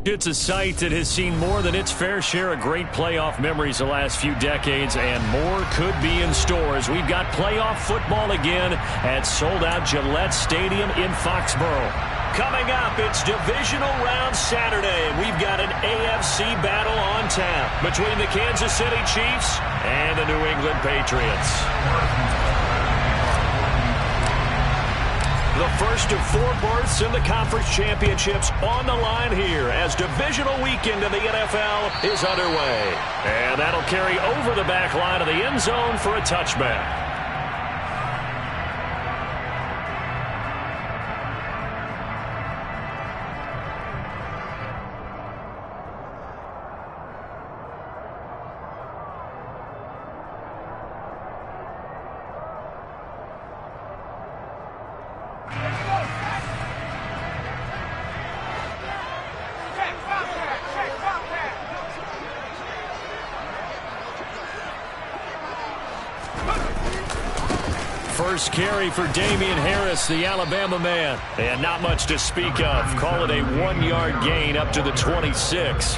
It's a site that has seen more than its fair share of great playoff memories the last few decades, and more could be in store as we've got playoff football again at sold-out Gillette Stadium in Foxborough. Coming up, it's divisional round Saturday, and we've got an AFC battle on tap between the Kansas City Chiefs and the New England Patriots. The first of 4 berths in the conference championships on the line here as divisional weekend in the NFL is underway. And that'll carry over the back line of the end zone for a touchback. First carry for Damian Harris, the Alabama man. And not much to speak of. Call it a 1-yard gain up to the 26.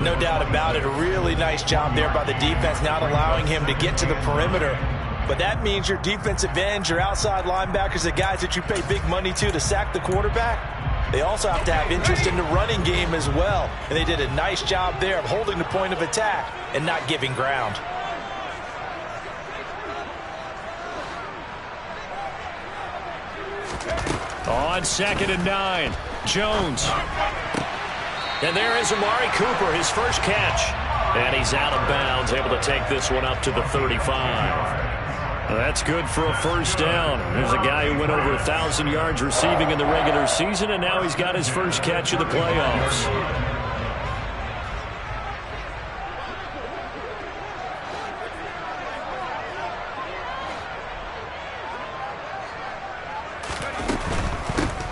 No doubt about it. A really nice job there by the defense, not allowing him to get to the perimeter. But that means your defensive ends, your outside linebackers, the guys that you pay big money to sack the quarterback, they also have to have interest in the running game as well. And they did a nice job there of holding the point of attack and not giving ground. On 2nd and 9, Jones. And there is Amari Cooper, his first catch. And he's out of bounds, able to take this one up to the 35. That's good for a first down. There's a guy who went over 1,000 yards receiving in the regular season, and now he's got his first catch of the playoffs.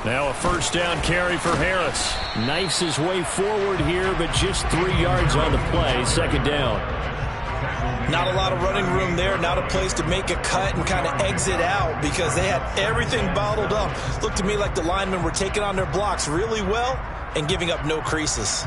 Now a first down carry for Harris. Knifes his way forward here, but just 3 yards on the play. Second down. Not a lot of running room there. Not a place to make a cut and kind of exit out because they had everything bottled up. Looked to me like the linemen were taking on their blocks really well and giving up no creases.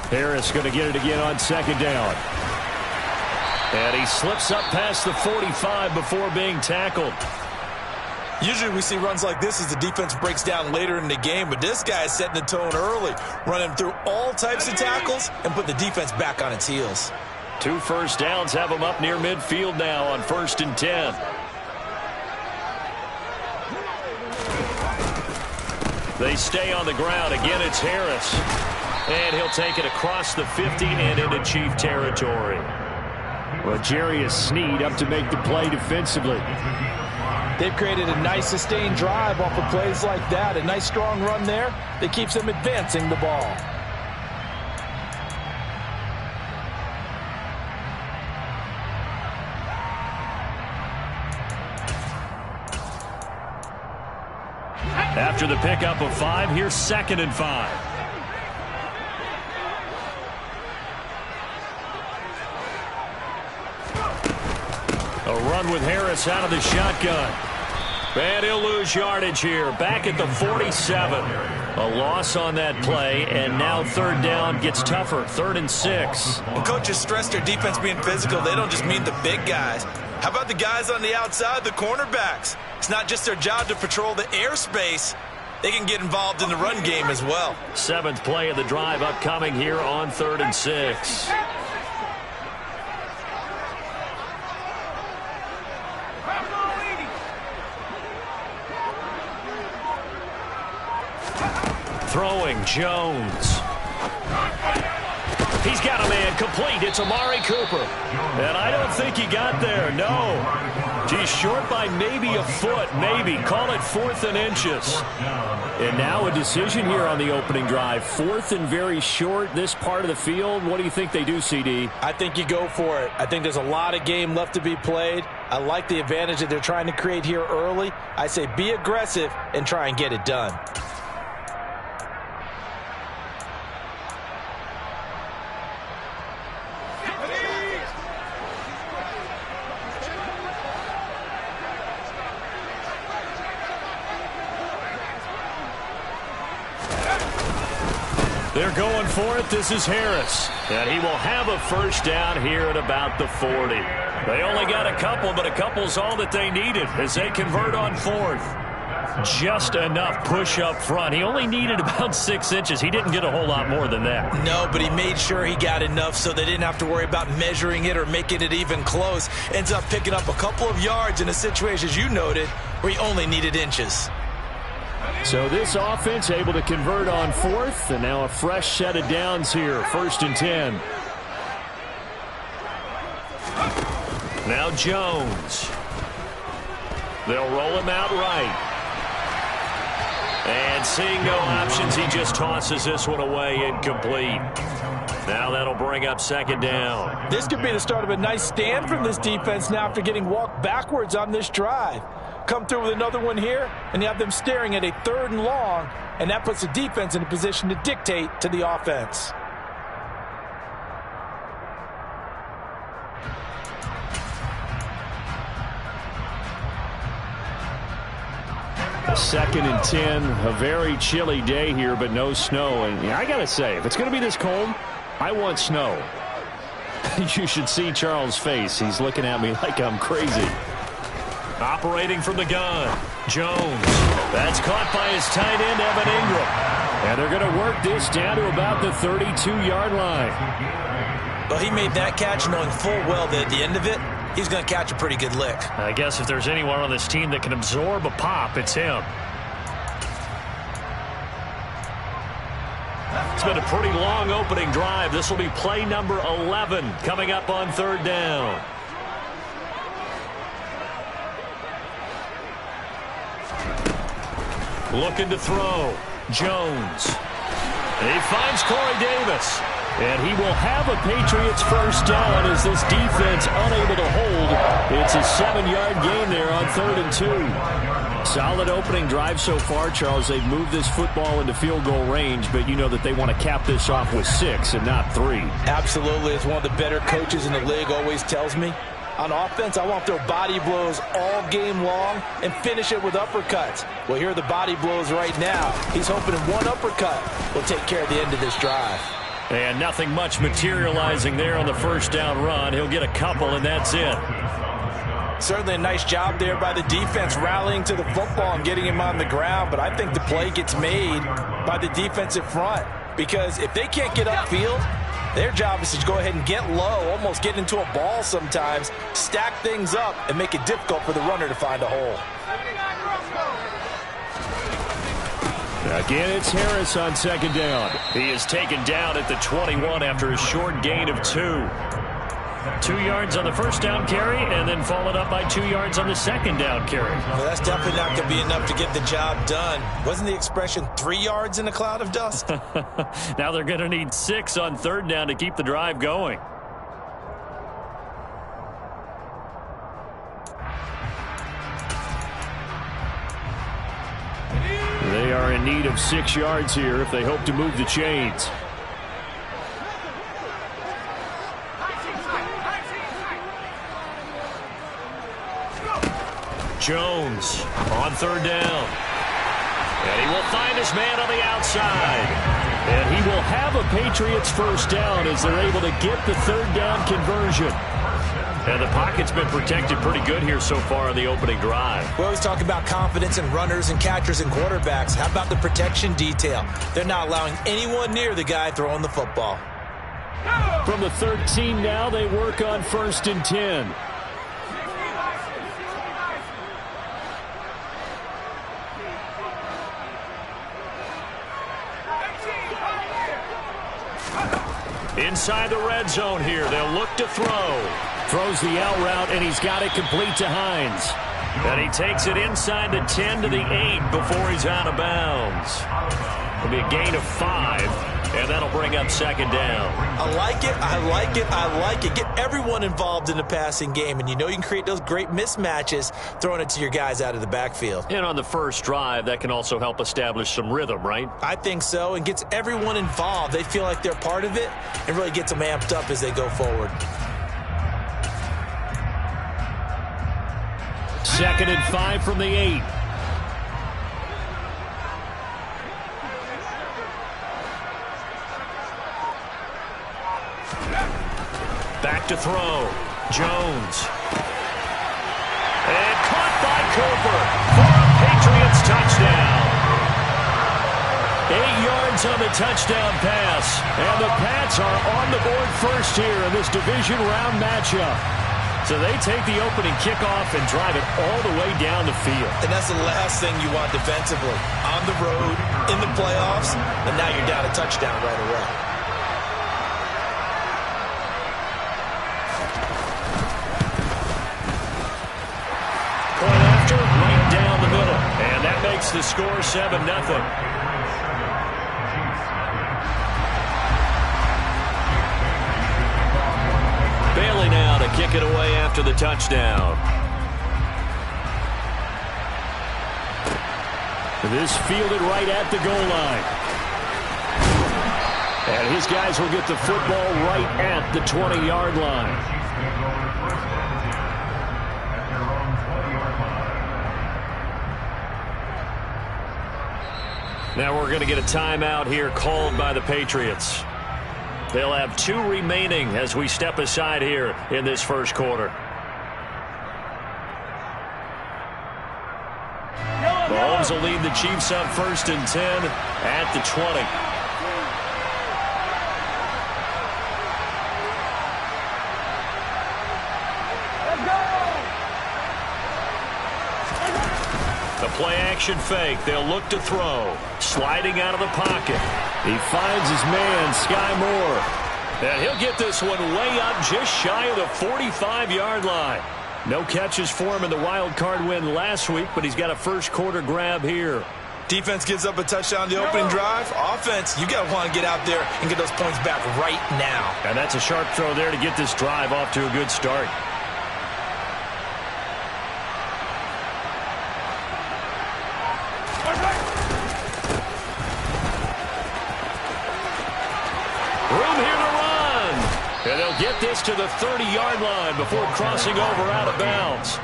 Harris going to get it again on second down. And he slips up past the 45 before being tackled. Usually we see runs like this as the defense breaks down later in the game, but this guy is setting the tone early, running through all types of tackles and put the defense back on its heels. 2 first downs have him up near midfield now on 1st and 10. They stay on the ground. Again, it's Harris. And he'll take it across the 50 and into Chief territory. Well, Jarius Sneed up to make the play defensively. They've created a nice sustained drive off of plays like that. A nice strong run there that keeps them advancing the ball. After the pickup of 5, here's 2nd and 5. A run with Harris out of the shotgun. And he'll lose yardage here. Back at the 47. A loss on that play, and now 3rd down gets tougher. 3rd and 6. When coaches stress their defense being physical, they don't just mean the big guys. How about the guys on the outside, the cornerbacks? It's not just their job to patrol the airspace. They can get involved in the run game as well. 7th play of the drive upcoming here on 3rd and 6. Throwing Jones. He's got a man complete. It's Amari Cooper. And I don't think he got there. No. He's short by maybe a foot. Maybe. Call it 4th and inches. And now a decision here on the opening drive. 4th and very short, this part of the field. What do you think they do, CD? I think you go for it. I think there's a lot of game left to be played. I like the advantage that they're trying to create here early. I say be aggressive and try and get it done. They're going for it. This is Harris. And he will have a first down here at about the 40. They only got a couple, but a couple's all that they needed as they convert on fourth. Just enough push up front. He only needed about 6 inches. He didn't get a whole lot more than that. No, but he made sure he got enough so they didn't have to worry about measuring it or making it even close. Ends up picking up a couple of yards in a situation, as you noted, where he only needed inches. So this offense able to convert on fourth, and now a fresh set of downs here, 1st and 10. Now Jones. They'll roll him out right. And seeing no options, he just tosses this one away incomplete. Now that'll bring up 2nd down. This could be the start of a nice stand from this defense now after getting walked backwards on this drive. Come through with another one here, and you have them staring at a 3rd and long, and that puts the defense in a position to dictate to the offense. A 2nd and 10, a very chilly day here, but no snow. And I got to say, if it's going to be this cold, I want snow. You should see Charles' face. He's looking at me like I'm crazy. Operating from the gun, Jones. That's caught by his tight end, Evan Ingram. And they're going to work this down to about the 32-yard line. Well, he made that catch knowing full well that at the end of it, he's going to catch a pretty good lick. I guess if there's anyone on this team that can absorb a pop, it's him. It's been a pretty long opening drive. This will be play number 11 coming up on 3rd down. Looking to throw. Jones. And he finds Corey Davis. And he will have a Patriots first down as this defense unable to hold. It's a 7-yard gain there on 3rd and 2. Solid opening drive so far, Charles. They've moved this football into field goal range, but you know that they want to cap this off with 6 and not 3. Absolutely. As one of the better coaches in the league always tells me, on offense, I want their body blows all game long and finish it with uppercuts. Well, here are the body blows right now. He's hoping one uppercut will take care of the end of this drive. And nothing much materializing there on the first down run. He'll get a couple, and that's it. Certainly a nice job there by the defense rallying to the football and getting him on the ground, but I think the play gets made by the defensive front because if they can't get upfield, their job is to go ahead and get low, almost get into a ball sometimes, stack things up, and make it difficult for the runner to find a hole. Again, it's Harris on 2nd down. He is taken down at the 21 after a short gain of 2. 2 yards on the first down carry, and then followed up by 2 yards on the 2nd down carry. Well, that's definitely not going to be enough to get the job done. Wasn't the expression 3 yards in a cloud of dust? Now they're going to need 6 on 3rd down to keep the drive going. They are in need of 6 yards here if they hope to move the chains. Jones on 3rd down. And he will find his man on the outside. And he will have a Patriots first down as they're able to get the 3rd down conversion. And the pocket's been protected pretty good here so far on the opening drive. We always talk about confidence in runners and catchers and quarterbacks. How about the protection detail? They're not allowing anyone near the guy throwing the football. From the 13 now, they work on 1st and 10. Inside the red zone here. They'll look to throw. Throws the out route, and he's got it complete to Hines. And he takes it inside the 10 to the 8 before he's out of bounds. It'll be a gain of 5, and that'll bring up 2nd down. I like it, I like it, I like it. Get everyone involved in the passing game, and you know you can create those great mismatches throwing it to your guys out of the backfield. And on the first drive, that can also help establish some rhythm, right? I think so, and gets everyone involved. They feel like they're part of it and really gets them amped up as they go forward. 2nd and 5 from the 8. Back to throw. Jones. And caught by Cooper for a Patriots touchdown. 8 yards on the touchdown pass. And the Pats are on the board first here in this division round matchup. So they take the opening kickoff and drive it all the way down the field. And that's the last thing you want defensively. On the road, in the playoffs, and now you're down a touchdown right away. Point after, right down the middle. And that makes the score 7-0. Bailey now to kick it away after the touchdown. This fielded right at the goal line. And his guys will get the football right at the 20-yard line. Now we're going to get a timeout here called by the Patriots. They'll have 2 remaining as we step aside here in this first quarter. Mahomes will lead the Chiefs up 1st and 10 at the 20. The play-action fake. They'll look to throw. Sliding out of the pocket. He finds his man, Sky Moore. And he'll get this one way up just shy of the 45-yard line. No catches for him in the wild card win last week, but he's got a first quarter grab here. Defense gives up a touchdown the opening drive. Offense, you got to want to get out there and get those points back right now. And that's a sharp throw there to get this drive off to a good start. Room here to run. And they'll get this to the 30-yard line before crossing over out of bounds.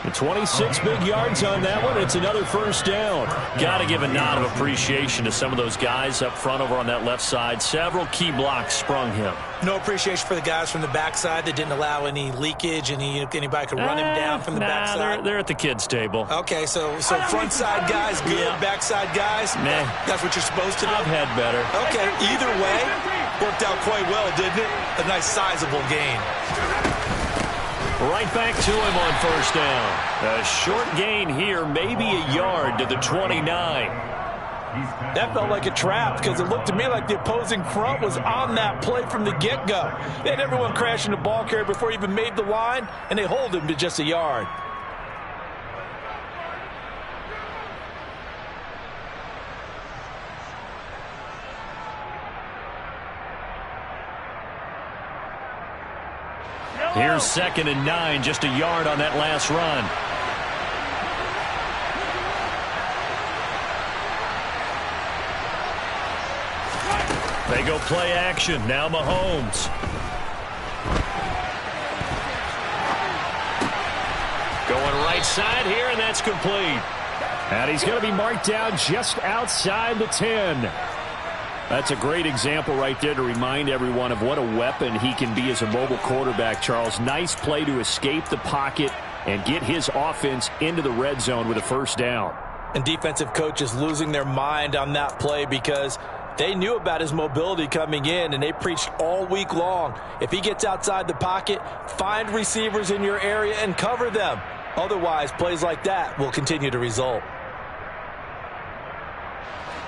The 26 big yards on that one. It's another first down. Got to give a nod of appreciation to some of those guys up front over on that left side. Several key blocks sprung him. No appreciation for the guys from the backside that didn't allow any leakage, and anybody could run him down from the backside. They're at the kids' table. Okay, so front side guys good, yeah. Backside guys, nah. That's what you're supposed to do? I've had better. Okay, either way, worked out quite well, didn't it? A nice sizable gain. Right back to him on first down. A short gain here, maybe a yard to the 29. That felt like a trap because it looked to me like the opposing front was on that play from the get-go. They had everyone crashing the ball carrier before he even made the line, and they hold him to just a yard. Here's 2nd and 9, just a yard on that last run. They go play action. Now Mahomes. Going right side here, and that's complete. And he's going to be marked down just outside the 10. That's a great example right there to remind everyone of what a weapon he can be as a mobile quarterback, Charles. Nice play to escape the pocket and get his offense into the red zone with a first down. And defensive coaches losing their mind on that play because they knew about his mobility coming in, and they preached all week long. If he gets outside the pocket, find receivers in your area and cover them. Otherwise, plays like that will continue to result.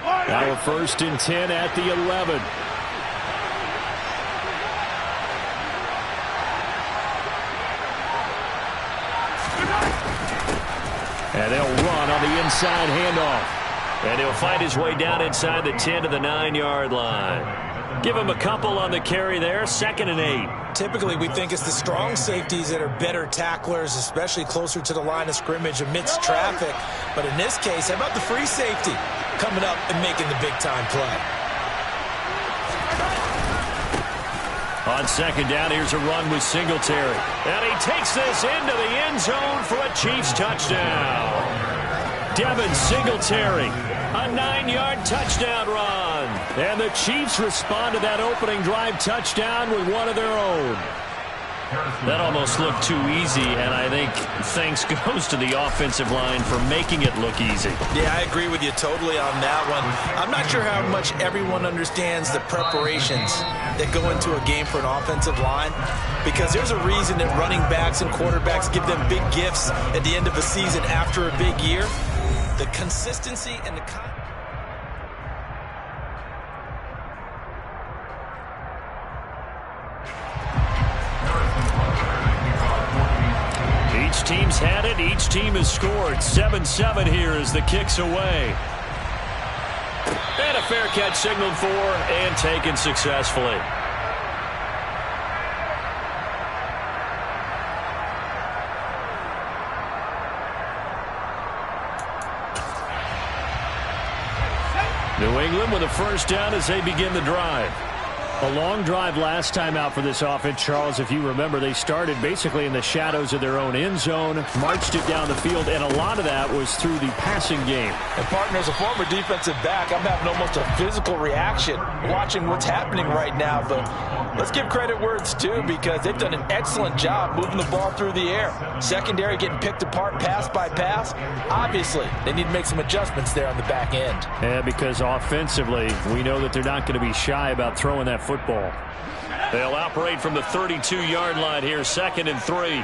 Now a 1st and 10 at the 11. And they'll run on the inside handoff. And he'll fight his way down inside the 10 to the 9-yard line. Give him a couple on the carry there. 2nd and 8. Typically, we think it's the strong safeties that are better tacklers, especially closer to the line of scrimmage amidst traffic. But in this case, how about the free safety coming up and making the big-time play? On 2nd down, here's a run with Singletary. And he takes this into the end zone for a Chiefs touchdown. Devin Singletary, a 9-yard touchdown run. And the Chiefs respond to that opening drive touchdown with one of their own. That almost looked too easy, and I think thanks goes to the offensive line for making it look easy. Yeah, I agree with you totally on that one. I'm not sure how much everyone understands the preparations that go into a game for an offensive line, because there's a reason that running backs and quarterbacks give them big gifts at the end of a season after a big year. The consistency and the Each team's had it. Each team has scored. 7-7 here as the kick's away. And a fair catch signaled for and taken successfully. New England with a first down as they begin the drive. A long drive last time out for this offense, Charles. If you remember, they started basically in the shadows of their own end zone, marched it down the field, and a lot of that was through the passing game. And, partner, as a former defensive back, I'm having almost a physical reaction watching what's happening right now. But let's give credit where it's due, because they've done an excellent job moving the ball through the air. Secondary getting picked apart pass by pass. Obviously, they need to make some adjustments there on the back end. Yeah, because offensively, we know that they're not going to be shy about throwing that football. They'll operate from the 32-yard line here, 2nd and 3.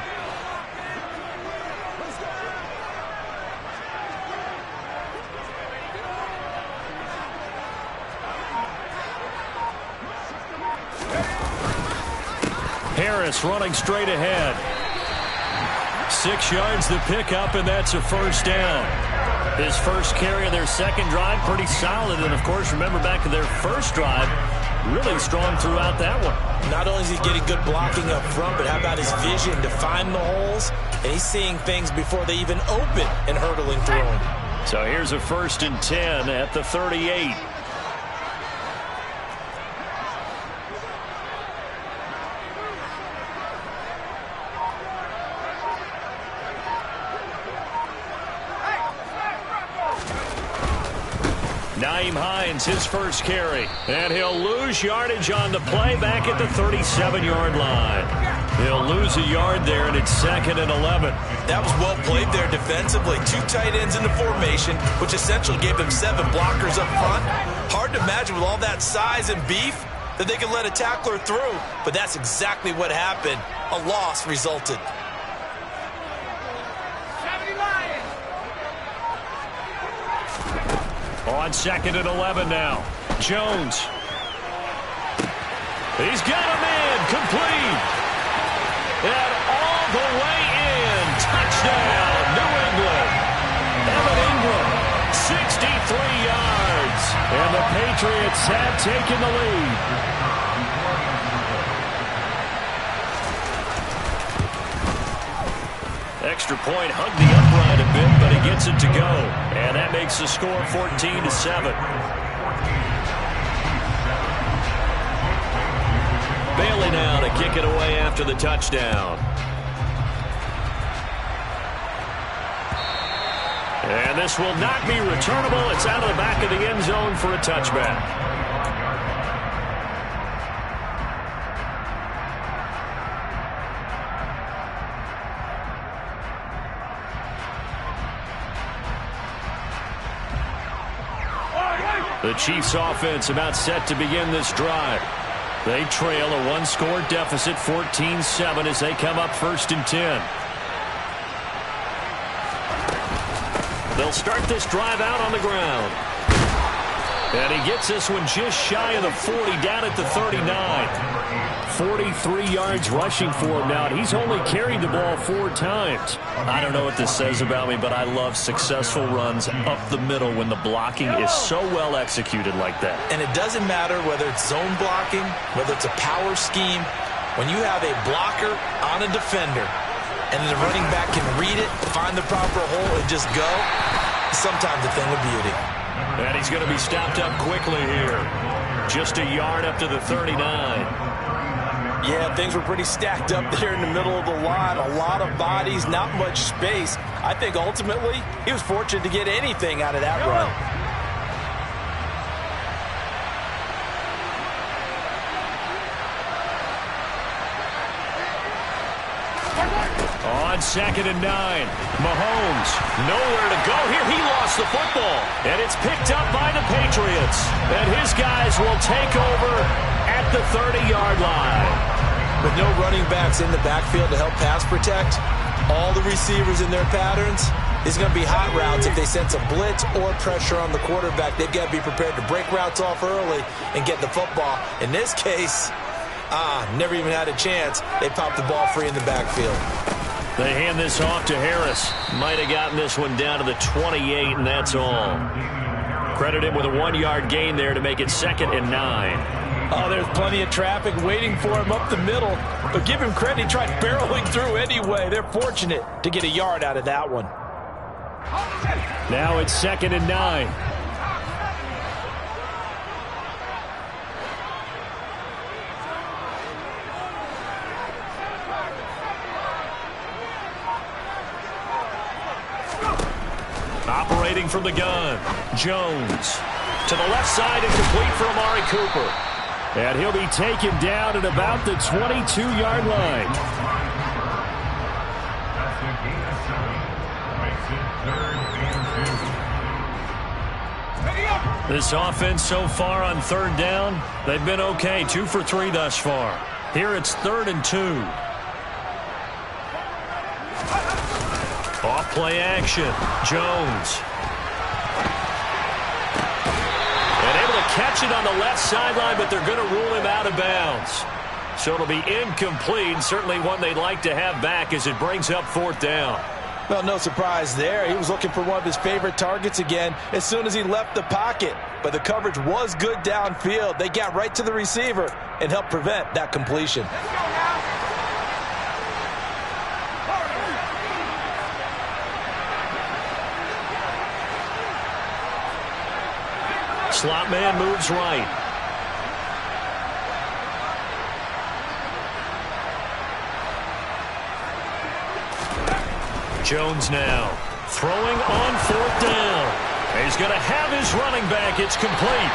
Harris running straight ahead. 6 yards to pick up, and that's a first down. His first carry of their second drive, pretty solid. And, of course, remember back to their first drive, really strong throughout that one. Not only is he getting good blocking up front, but how about his vision to find the holes? And he's seeing things before they even open and hurtling through them. So here's a 1st and 10 at the 38. Nyheim Hines, his first carry. And he'll lose yardage on the play back at the 37-yard line. He'll lose a yard there, and it's 2nd and 11. That was well played there defensively. 2 tight ends in the formation, which essentially gave them 7 blockers up front. Hard to imagine with all that size and beef that they could let a tackler through. But that's exactly what happened. A loss resulted. On 2nd and 11 now. Jones. He's got him in. Complete. And all the way in. Touchdown, New England. Evan Ingram, 63 yards. And the Patriots have taken the lead. Extra point, hugged the upright a bit, but he gets it to go. And that makes the score 14-7. Bailey now to kick it away after the touchdown. And this will not be returnable. It's out of the back of the end zone for a touchback. The Chiefs offense about set to begin this drive. They trail a 1-score deficit, 14-7, as they come up 1st and 10. They'll start this drive out on the ground. And he gets this one just shy of the 40, down at the 39. 43 yards rushing for him now. He's only carried the ball 4 times. I don't know what this says about me, but I love successful runs up the middle when the blocking is so well executed like that. And it doesn't matter whether it's zone blocking, whether it's a power scheme. When you have a blocker on a defender and the running back can read it, find the proper hole, and just go, sometimes a thing of beauty. And he's going to be stopped up quickly here. Just a yard up to the 39. Yeah, things were pretty stacked up there in the middle of the line. A lot of bodies, not much space. I think ultimately he was fortunate to get anything out of that run. On 2nd and 9, Mahomes, nowhere to go here. He lost the football, and it's picked up by the Patriots. And his guys will take over at the 30-yard line. With no running backs in the backfield to help pass protect, all the receivers in their patterns, it's going to be hot routes if they sense a blitz or pressure on the quarterback. They've got to be prepared to break routes off early and get the football. In this case, never even had a chance. They popped the ball free in the backfield. They hand this off to Harris. Might have gotten this one down to the 28, and that's all. Credit him with a 1-yard gain there to make it 2nd and 9. Oh, there's plenty of traffic waiting for him up the middle. But give him credit, he tried barreling through anyway. They're fortunate to get a yard out of that one. Now it's 2nd and 9. Operating from the gun, Jones. To the left side and complete for Amari Cooper. And he'll be taken down at about the 22-yard line. This offense so far on 3rd down, they've been okay. 2 for 3 thus far. Here it's 3rd and 2. Off play action. Jones. And able to catch it on the left sideline, but they're going to rule him out of bounds. So it'll be incomplete. Certainly one they'd like to have back as it brings up 4th down. Well, no surprise there. He was looking for one of his favorite targets again as soon as he left the pocket. But the coverage was good downfield. They got right to the receiver and helped prevent that completion. Slot man moves right. Jones now throwing on 4th down. He's going to have his running back. It's complete.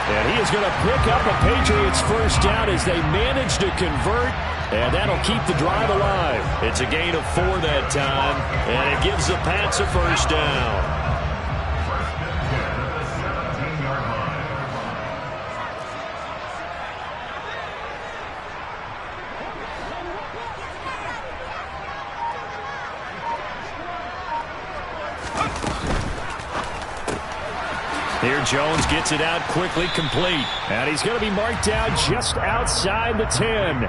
And he is going to pick up a Patriots first down as they manage to convert. And that'll keep the drive alive. It's a gain of 4 that time. And it gives the Pats a first down. Here Jones gets it out quickly, complete. And he's going to be marked down just outside the 10.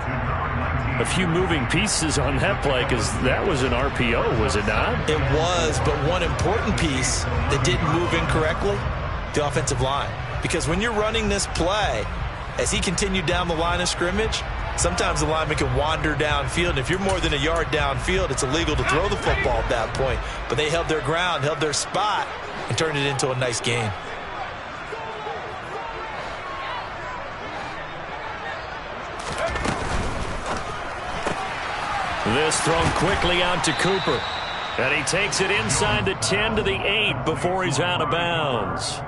A few moving pieces on that play because that was an RPO, was it not? It was, but one important piece that didn't move incorrectly, the offensive line. Because when you're running this play, as he continued down the line of scrimmage, sometimes the lineman can wander downfield. And if you're more than a yard downfield, it's illegal to throw the football at that point. But they held their ground, held their spot, and turned it into a nice gain. This thrown quickly out to Cooper. And he takes it inside the 10 to the 8 before he's out of bounds.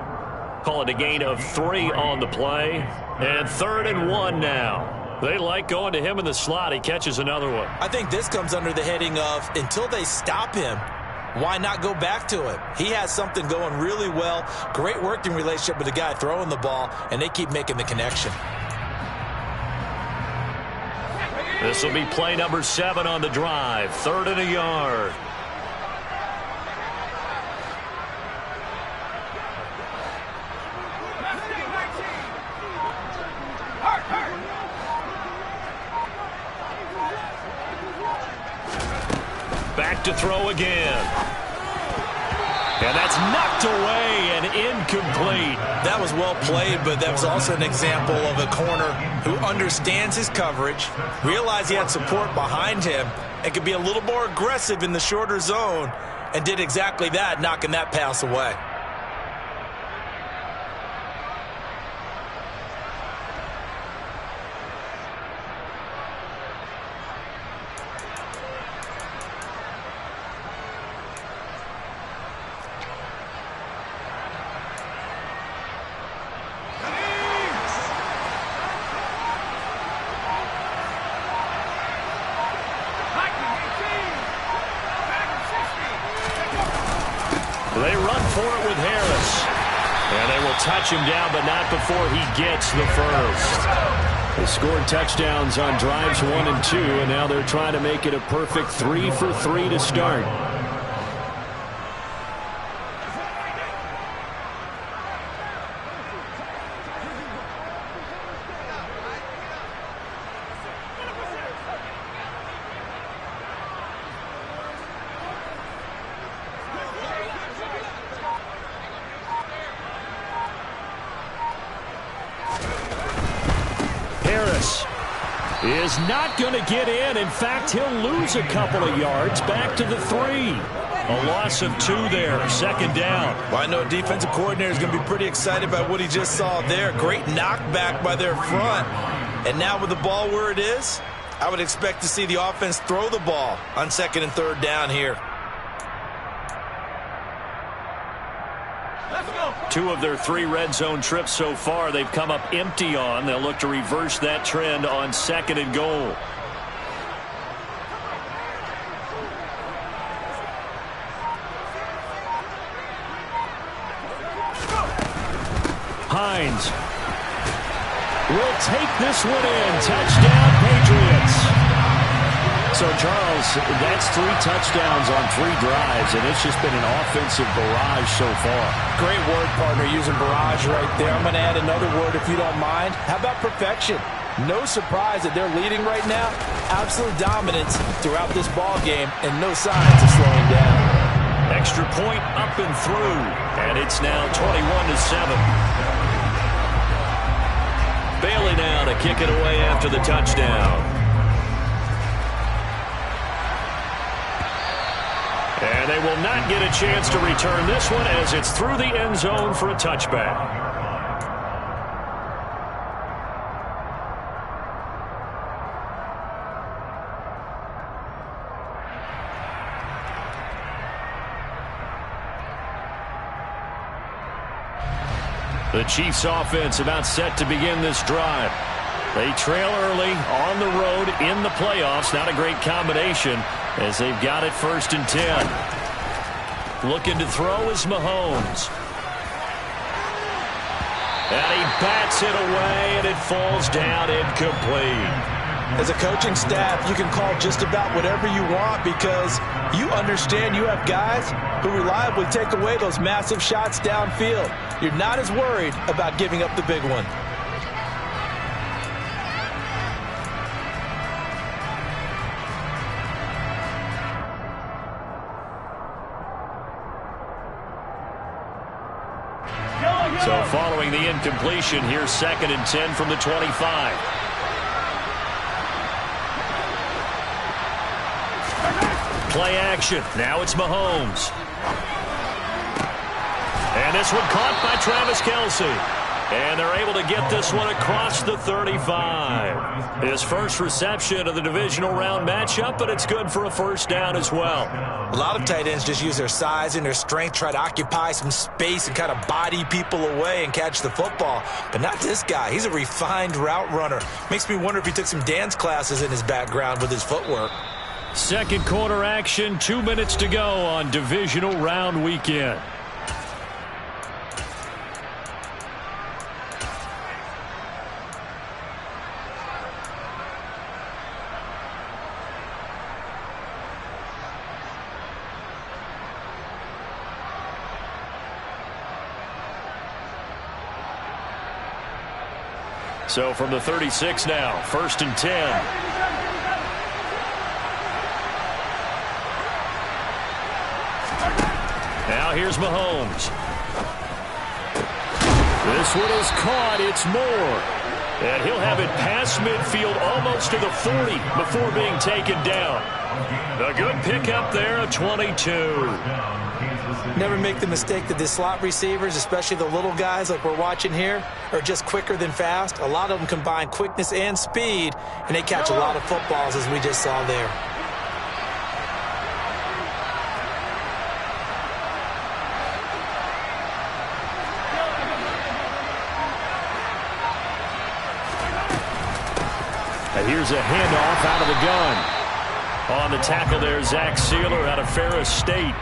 Call it a gain of 3 on the play. And 3rd and 1 now. They like going to him in the slot. He catches another one. I think this comes under the heading of until they stop him, why not go back to him? He has something going really well. Great working relationship with the guy throwing the ball, and they keep making the connection. This will be play number 7 on the drive. 3rd and a yard. Back to throw again. And that's knocked away and incomplete. That was well played, but that was also an example of a corner who understands his coverage, realized he had support behind him, and could be a little more aggressive in the shorter zone, and did exactly that, knocking that pass away. for it with Harris. And they will touch him down, but not before he gets the first. They scored touchdowns on drives 1 and 2, and now they're trying to make it a perfect 3 for 3 to start. Is not going to get in. In fact, he'll lose a couple of yards back to the 3. A loss of 2 there. 2nd down. Well, I know defensive coordinator is going to be pretty excited about what he just saw there. Great knockback by their front. And now with the ball where it is, I would expect to see the offense throw the ball on 2nd and 3rd down here. 2 of their 3 red zone trips so far they've come up empty on. They'll look to reverse that trend on 2nd and goal. Hines will take this one in. Touchdown, Patriots. So, Charles, that's 3 touchdowns on 3 drives, and it's just been an offensive barrage so far. Great word, partner, using barrage right there. I'm going to add another word if you don't mind. How about perfection? No surprise that they're leading right now. Absolute dominance throughout this ball game, and no signs of slowing down. Extra point up and through, and it's now 21-7. Bailey now to kick it away after the touchdown. And they will not get a chance to return this one as it's through the end zone for a touchback. The Chiefs offense about set to begin this drive. They trail early on the road in the playoffs. Not a great combination as they've got it 1st and 10. Looking to throw is Mahomes. And he bats it away, and it falls down incomplete. As a coaching staff, you can call just about whatever you want because you understand you have guys who reliably take away those massive shots downfield. You're not as worried about giving up the big one. So following the incompletion, here's 2nd and 10 from the 25. Play action. Now it's Mahomes. And this one caught by Travis Kelce. And they're able to get this one across the 35. His first reception of the divisional round matchup, but it's good for a 1st down as well. A lot of tight ends just use their size and their strength, try to occupy some space and kind of body people away and catch the football. But not this guy. He's a refined route runner. Makes me wonder if he took some dance classes in his background with his footwork. 2nd quarter action, 2 minutes to go on divisional round weekend. So from the 36 now, 1st and 10. Now here's Mahomes. This one is caught. It's Moore. And he'll have it past midfield almost to the 40 before being taken down. A good pickup there, a 22. Never make the mistake that the slot receivers, especially the little guys like we're watching here, are just quicker than fast. A lot of them combine quickness and speed, and they catch a lot of footballs as we just saw there. And here's a handoff out of the gun. On the tackle there, Zach Sealer out of Ferris State.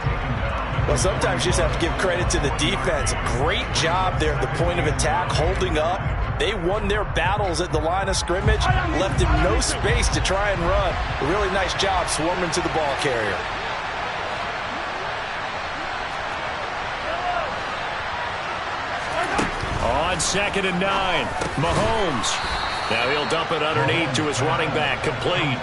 Well, sometimes you just have to give credit to the defense. Great job there at the point of attack, holding up. They won their battles at the line of scrimmage, left him no space to try and run. A really nice job swarming to the ball carrier. On 2nd and 9, Mahomes. Now he'll dump it underneath to his running back, complete.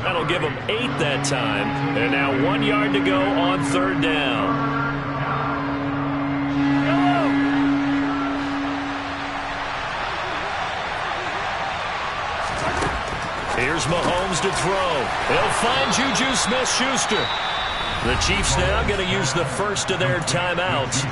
That'll give him 8 that time. And now 1 yard to go on 3rd down. Here's Mahomes to throw. He'll find Juju Smith-Schuster. The Chiefs now going to use the first of their timeouts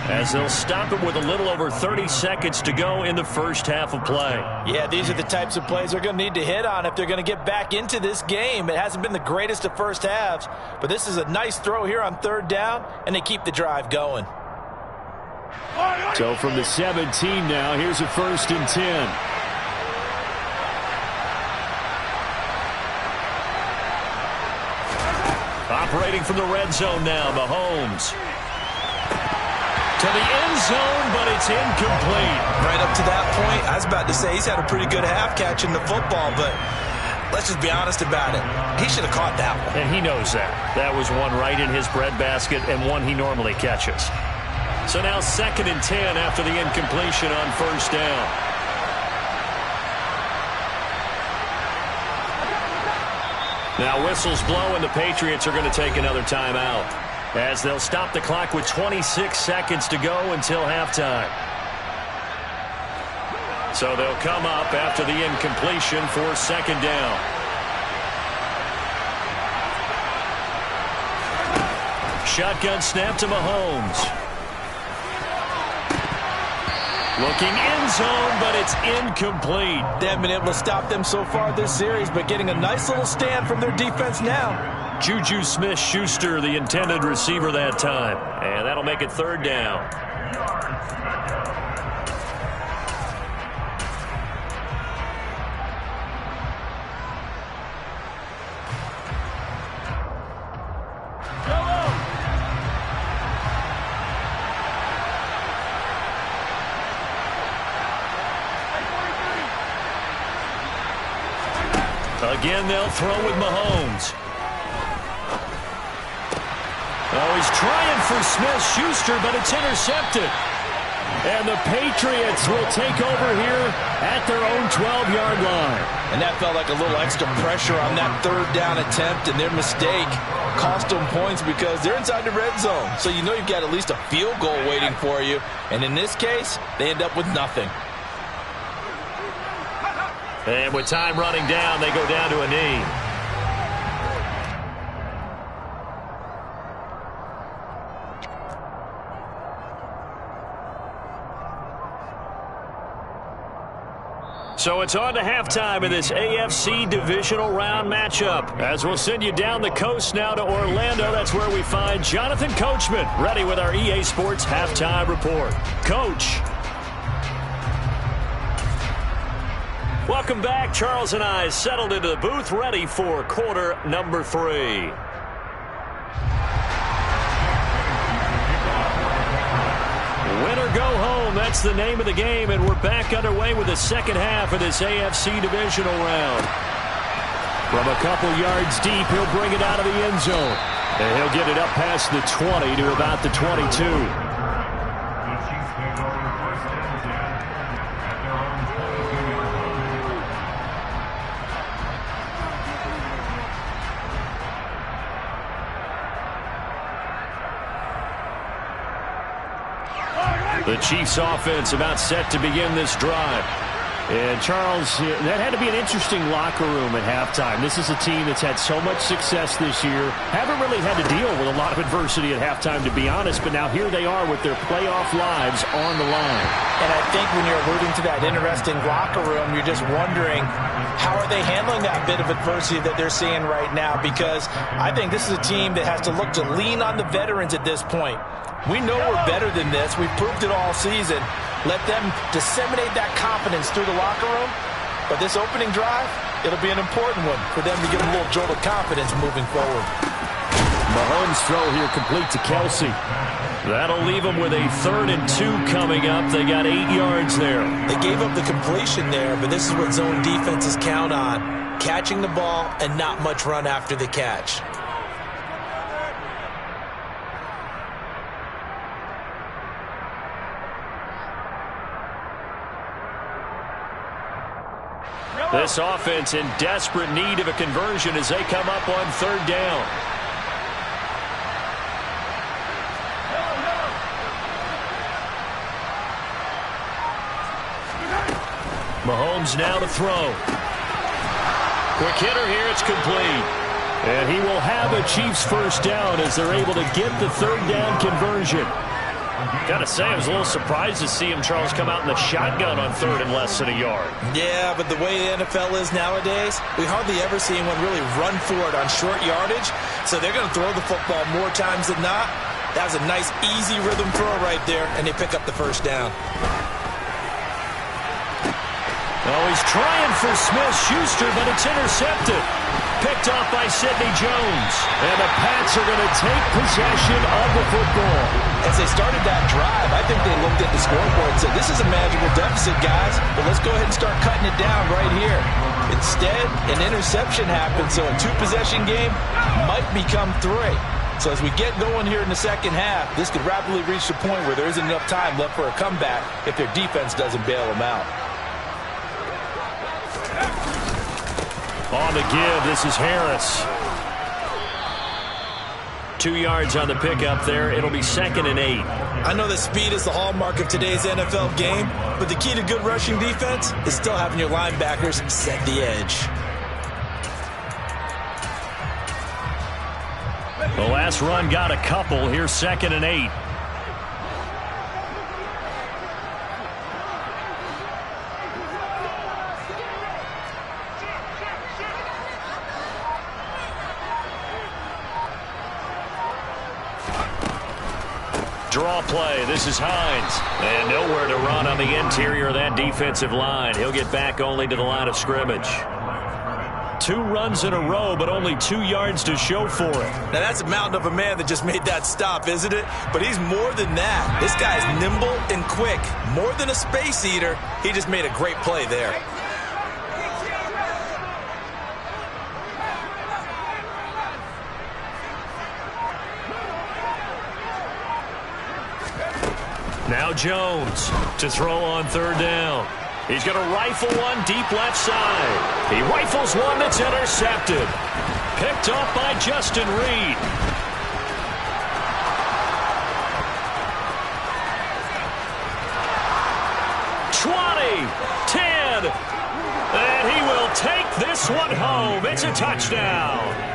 as they'll stop it with a little over 30 seconds to go in the first half of play. Yeah, these are the types of plays they're going to need to hit on if they're going to get back into this game. It hasn't been the greatest of first halves, but this is a nice throw here on 3rd down, and they keep the drive going. So from the 17 now, here's a 1st and 10. Operating from the red zone now, Mahomes. To the end zone, but it's incomplete. Right up to that point, I was about to say he's had a pretty good half catching the football, but let's just be honest about it. He should have caught that one. And he knows that. That was one right in his breadbasket and one he normally catches. So now 2nd and 10 after the incompletion on 1st down. Now whistles blow and the Patriots are going to take another timeout as they'll stop the clock with 26 seconds to go until halftime. So they'll come up after the incompletion for 2nd down. Shotgun snap to Mahomes. Looking end zone, but it's incomplete. They haven't been able to stop them so far this series, but getting a nice little stand from their defense now. Juju Smith-Schuster, the intended receiver that time. And that'll make it 3rd down. Again, they'll throw with Mahomes. Oh, he's trying for Smith-Schuster, but it's intercepted. And the Patriots will take over here at their own 12-yard line. And that felt like a little extra pressure on that 3rd down attempt, and their mistake cost them points because they're inside the red zone. So you know you've got at least a field goal waiting for you. And in this case, they end up with nothing. And with time running down, they go down to a knee. So it's on to halftime of this AFC divisional round matchup. As we'll send you down the coast now to Orlando, that's where we find Jonathan Coachman, ready with our EA Sports halftime report. Coach. Welcome back. Charles and I settled into the booth, ready for quarter number 3. Win or go home, that's the name of the game, and we're back underway with the second half of this AFC divisional round. From a couple yards deep, he'll bring it out of the end zone. And he'll get it up past the 20 to about the 22. The Chiefs offense about set to begin this drive. And Charles, that had to be an interesting locker room at halftime. This is a team that's had so much success this year. Haven't really had to deal with a lot of adversity at halftime, to be honest. But now here they are with their playoff lives on the line. And I think when you're alluding to that interesting locker room, you're just wondering, how are they handling that bit of adversity that they're seeing right now? Because I think this is a team that has to look to lean on the veterans at this point. We know we're better than this. We've proved it all season. Let them disseminate that confidence through the locker room. But this opening drive, it'll be an important one for them to give them a little jolt of confidence moving forward. Mahomes' throw here complete to Kelsey. That'll leave them with a 3rd and 2 coming up. They got 8 yards there. They gave up the completion there, but this is what zone defenses count on. Catching the ball and not much run after the catch. This offense in desperate need of a conversion as they come up on 3rd down. Mahomes now to throw. Quick hitter here, it's complete. And he will have a Chiefs first down as they're able to get the 3rd down conversion. Got to say, I was a little surprised to see him, Charles, come out in the shotgun on 3rd and less than a yard. Yeah, but the way the NFL is nowadays, we hardly ever see anyone really run for it on short yardage. So they're going to throw the football more times than not. That was a nice, easy rhythm throw right there, and they pick up the first down. Oh, he's trying for Smith-Schuster, but it's intercepted. Picked off by Sidney Jones. And the Pats are going to take possession of the football. As they started that drive, I think they looked at the scoreboard and said, this is a manageable deficit, guys, but let's go ahead and start cutting it down right here. Instead, an interception happened, so a 2-possession game might become 3. So as we get going here in the second half, this could rapidly reach the point where there isn't enough time left for a comeback if their defense doesn't bail them out. On the give, this is Harris. 2 yards on the pickup there. It'll be 2nd and 8. I know that speed is the hallmark of today's NFL game, but the key to good rushing defense is still having your linebackers set the edge. The last run got a couple. Here's 2nd and 8. Draw play. This is Hines. And nowhere to run on the interior of that defensive line. He'll get back only to the line of scrimmage. 2 runs in a row, but only 2 yards to show for it. Now, that's a mountain of a man that just made that stop, isn't it? But he's more than that. This guy's nimble and quick. More than a space eater, he just made a great play there. Now Jones to throw on 3rd down. He's going to rifle one deep left side. He rifles one that's intercepted. Picked off by Justin Reed. And he will take this one home. It's a touchdown.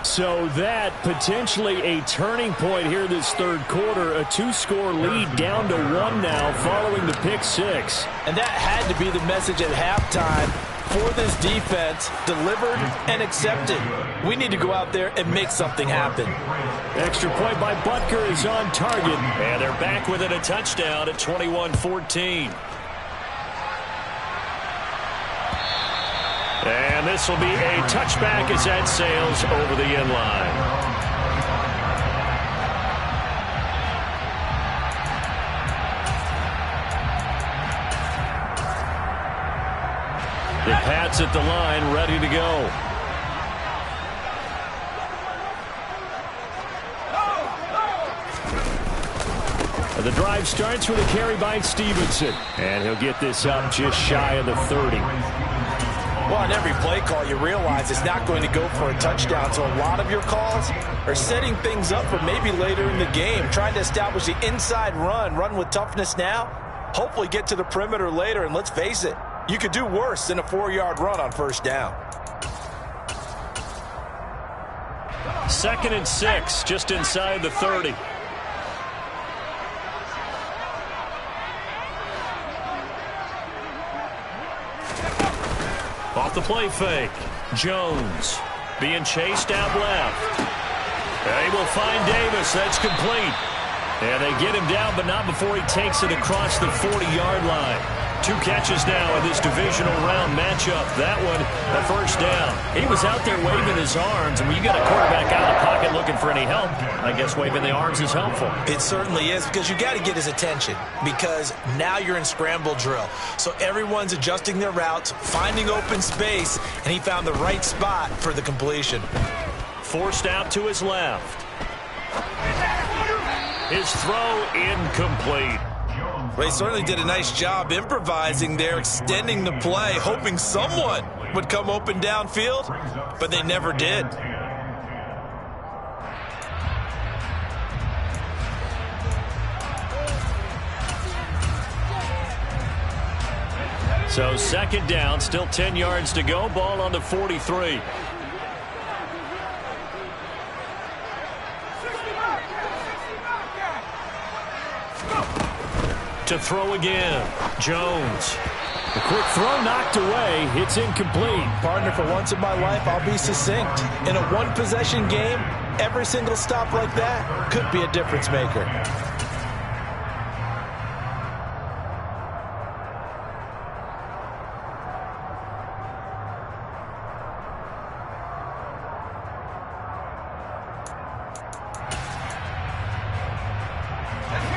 So that potentially a turning point here this 3rd quarter. A 2-score lead down to 1 now following the pick 6. And that had to be the message at halftime for this defense. Delivered and accepted. We need to go out there and make something happen. Extra point by Butker is on target. And they're back within a touchdown at 21-14. And this will be a touchback as that sails over the end line. The Pats at the line, ready to go. The drive starts with a carry by Stevenson. And he'll get this up just shy of the 30. Well, on every play call, you realize it's not going to go for a touchdown. So a lot of your calls are setting things up for maybe later in the game, trying to establish the inside run with toughness now, hopefully get to the perimeter later. And let's face it, you could do worse than a 4-yard run on 1st down. 2nd and 6, just inside the 30. Off the play fake. Jones being chased out left. They will find Davis. That's complete. And they get him down, but not before he takes it across the 40-yard line. 2 catches now in this divisional round matchup. That one, a first down. He was out there waving his arms, and when you got a quarterback out of the pocket looking for any help, I guess waving the arms is helpful. It certainly is, because you got to get his attention, because now you're in scramble drill. So everyone's adjusting their routes, finding open space, and he found the right spot for the completion. Forced out to his left. His throw incomplete. Well, he certainly did a nice job improvising there, extending the play, hoping someone would come open downfield, but they never did. So second down, still 10 yards to go, ball on the 43. To throw again, Jones. The quick throw knocked away. It's incomplete. Partner, for once in my life, I'll be succinct. In a one-possession game, every single stop like that could be a difference maker.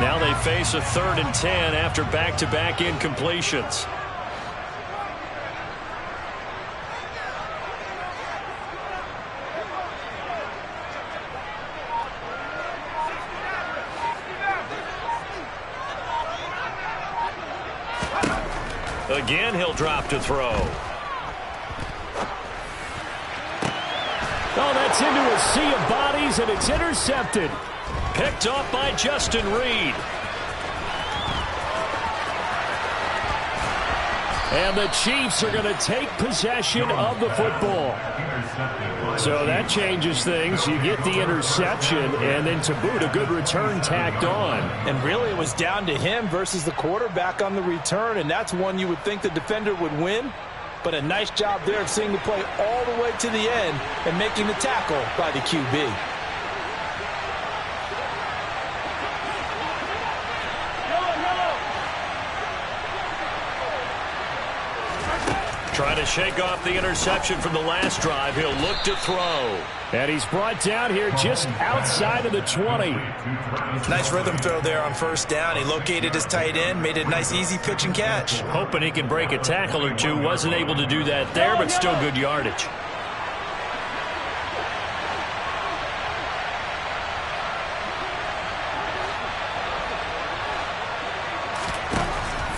Now they face a 3rd and 10 after back-to-back incompletions. Again, he'll drop to throw. Oh, that's into a sea of bodies, and it's intercepted. Picked off by Justin Reed. And the Chiefs are going to take possession of the football. So that changes things. You get the interception, and then to boot, a good return tacked on. And really, it was down to him versus the quarterback on the return, and that's one you would think the defender would win. But a nice job there of seeing the play all the way to the end and making the tackle by the QB. Trying to shake off the interception from the last drive. He'll look to throw. And he's brought down here just outside of the 20. Nice rhythm throw there on first down. He located his tight end, made a nice easy pitch and catch. Hoping he can break a tackle or two. Wasn't able to do that there, but still good yardage.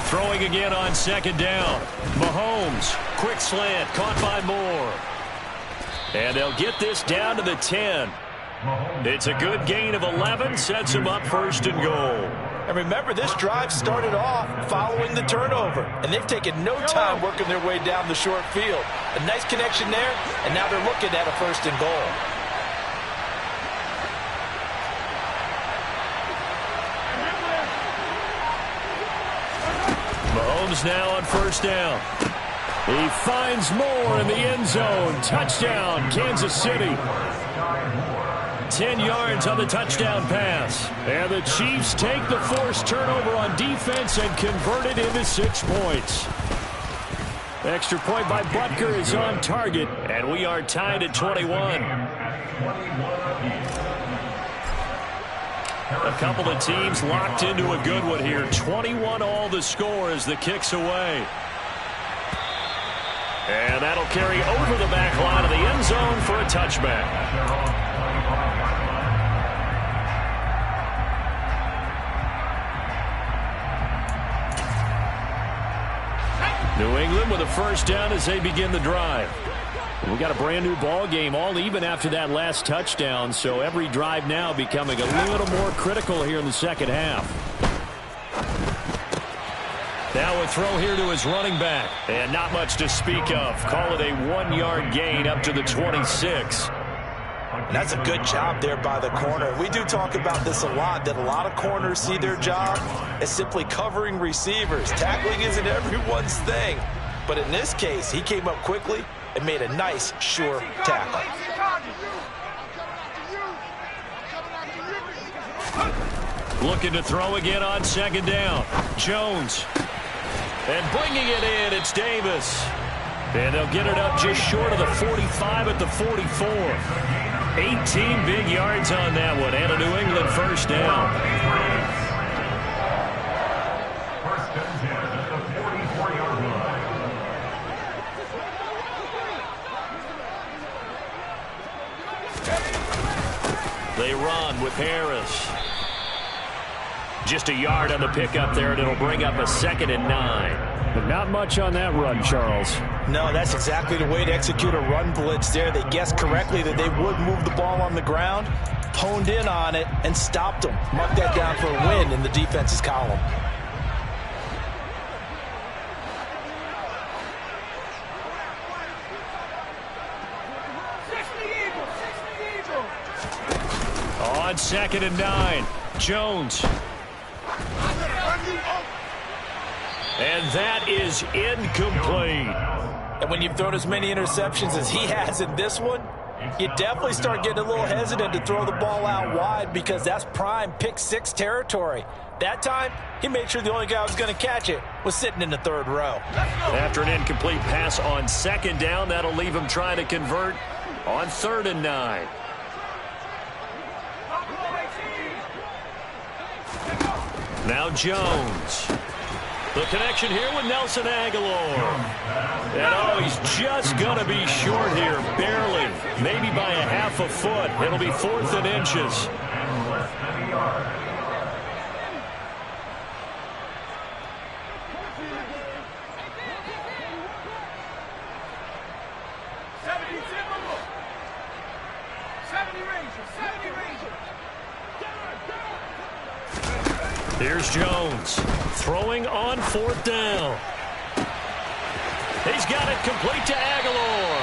Throwing again on second down. Mahomes, quick slant, caught by Moore. And they'll get this down to the 10. It's a good gain of 11, sets him up 1st and goal. And remember, this drive started off following the turnover, and they've taken no time working their way down the short field. A nice connection there, and now they're looking at a 1st and goal. Mahomes now on 1st down. He finds Moore in the end zone. Touchdown, Kansas City. 10 yards on the touchdown pass. And the Chiefs take the forced turnover on defense and convert it into 6 points. Extra point by Butker is on target, and we are tied at 21. A couple of teams locked into a good one here. 21 all the score as the kick's away. And that'll carry over the back line of the end zone for a touchback. New England with a 1st down as they begin the drive. We got a brand new ball game, all even after that last touchdown, so every drive now becoming a little more critical here in the second half. Now a throw here to his running back, and not much to speak of. Call it a 1-yard gain up to the 26. And that's a good job there by the corner. We do talk about this a lot, that a lot of corners see their job as simply covering receivers. Tackling isn't everyone's thing, but in this case, he came up quickly and made a nice, sure tackle. Looking to throw again on second down. Jones. And bringing it in, it's Davis. And they'll get it up just short of the 45 at the 44. 18 big yards on that one, and a New England first down. They run with Harris. Just a yard on the pickup there, and it'll bring up a 2nd and 9. But not much on that run, Charles. No, that's exactly the way to execute a run blitz there. They guessed correctly that they would move the ball on the ground, honed in on it, and stopped them. Marked that down for a win in the defense's column. On 2nd and 9, Jones. And that is incomplete. And when you've thrown as many interceptions as he has in this one, you definitely start getting a little hesitant to throw the ball out wide because that's prime pick 6 territory. That time, he made sure the only guy who was going to catch it was sitting in the 3rd row. After an incomplete pass on 2nd down, that'll leave him trying to convert on 3rd and 9. Now Jones. The connection here with Nelson Aguilar. And oh, he's just going to be short here, barely. Maybe by a half a foot. It'll be 4th and inches. Here's Jones throwing on 4th down. He's got it complete to Aguilar.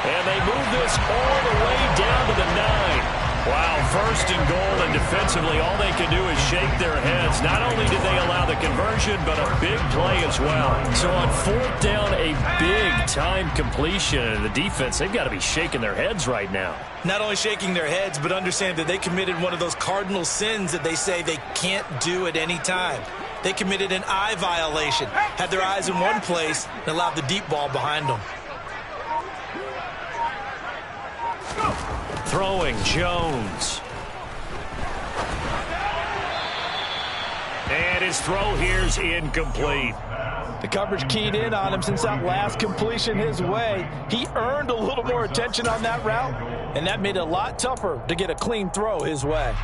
And they move this all the way down to the 9. Wow, 1st and goal, and defensively all they can do is shake their heads. Not only did they allow the conversion, but a big play as well. So on 4th down, a big-time completion. And the defense, they've got to be shaking their heads right now. Not only shaking their heads, but understand that they committed one of those cardinal sins that they say they can't do at any time. They committed an eye violation, had their eyes in one place, and allowed the deep ball behind them. Throwing Jones. And his throw here's incomplete. The coverage keyed in on him since that last completion his way. He earned a little more attention on that route, and that made it a lot tougher to get a clean throw his way.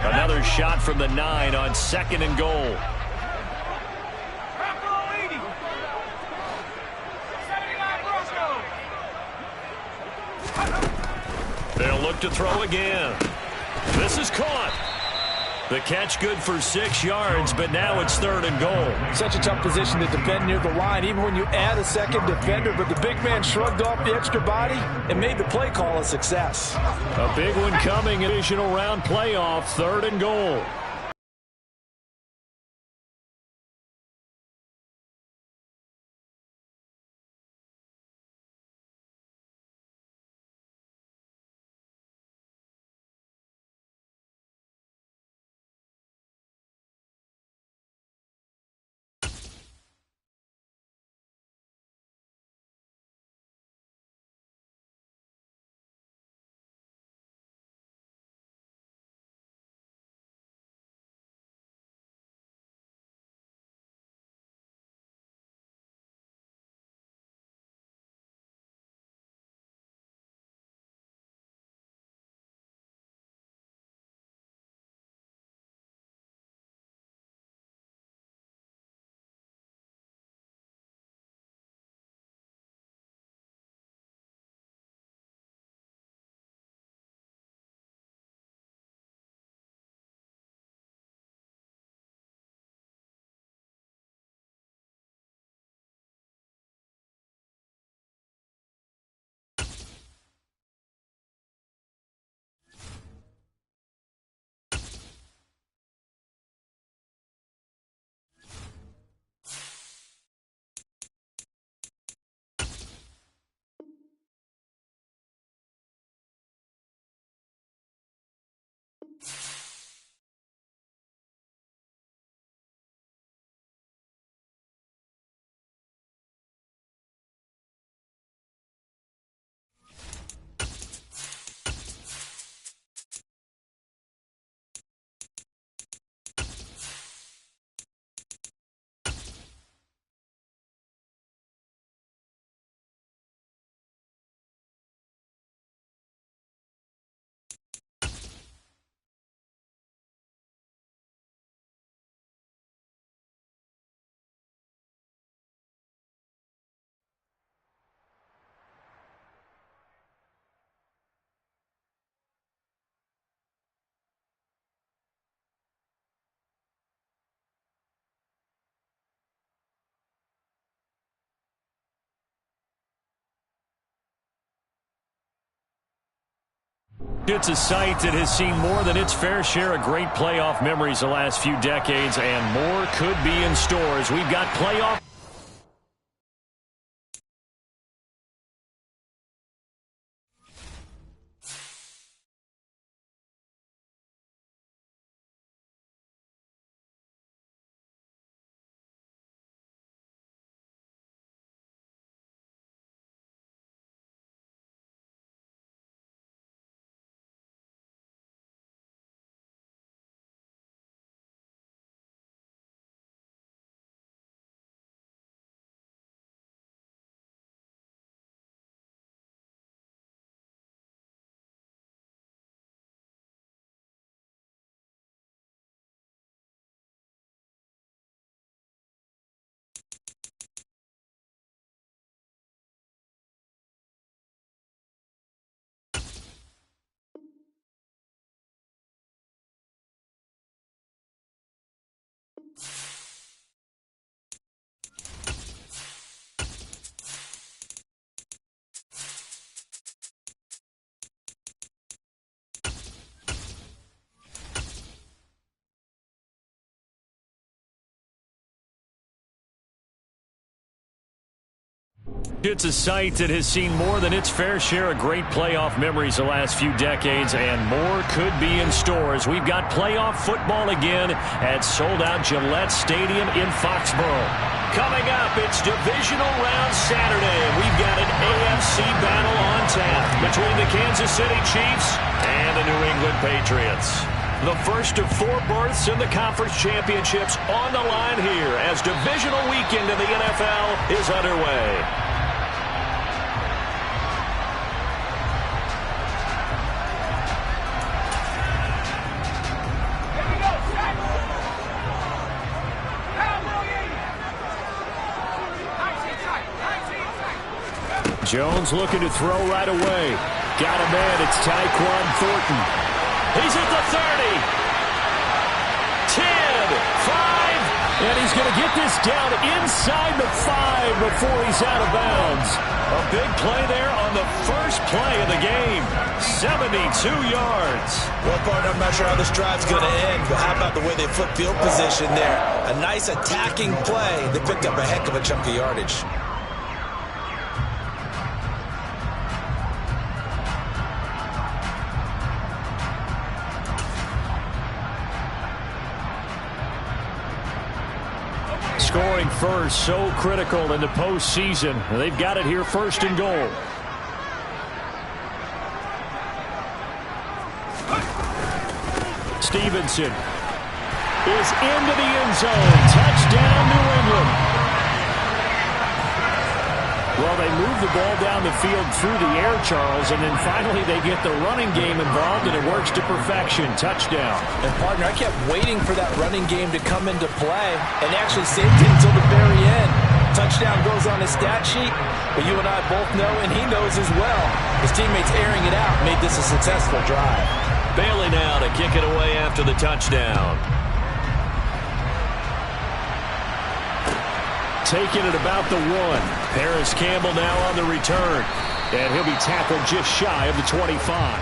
Another shot from the 9 on 2nd and goal. They'll look to throw again. This is caught. The catch good for 6 yards, but now it's 3rd and goal. Such a tough position to defend near the line, even when you add a second defender, but the big man shrugged off the extra body and made the play call a success. A big one coming in the divisional round playoff, 3rd and goal. It's a site that has seen more than its fair share of great playoff memories the last few decades, and more could be in store as we've got playoff. It's a site that has seen more than its fair share of great playoff memories the last few decades, and more could be in store as we've got playoff football again at sold-out Gillette Stadium in Foxborough. Coming up, it's divisional round Saturday, and we've got an AFC battle on tap between the Kansas City Chiefs and the New England Patriots. The first of 4 berths in the conference championships on the line here as divisional weekend in the NFL is underway. Jones looking to throw right away. Got a man. It's Tyquan Thornton. He's at the 30. 10, 5, and he's going to get this down inside the 5 before he's out of bounds. A big play there on the first play of the game. 72 yards. Well, partner, I'm not sure how this drive's going to end, but how about the way they flip field position there? A nice attacking play. They picked up a heck of a chunk of yardage. Scoring first, so critical in the postseason. They've got it here, first and goal. Stevenson is into the end zone. Touchdown, New England. Well, they move the ball down the field through the air, Charles, and then finally they get the running game involved, and it works to perfection. Touchdown. And, partner, I kept waiting for that running game to come into play and actually saved it until the very end. Touchdown goes on his stat sheet, but you and I both know, and he knows as well, his teammates airing it out made this a successful drive. Bailey now to kick it away after the touchdown. Taking it about the 1. Paris Campbell now on the return. And he'll be tackled just shy of the 25.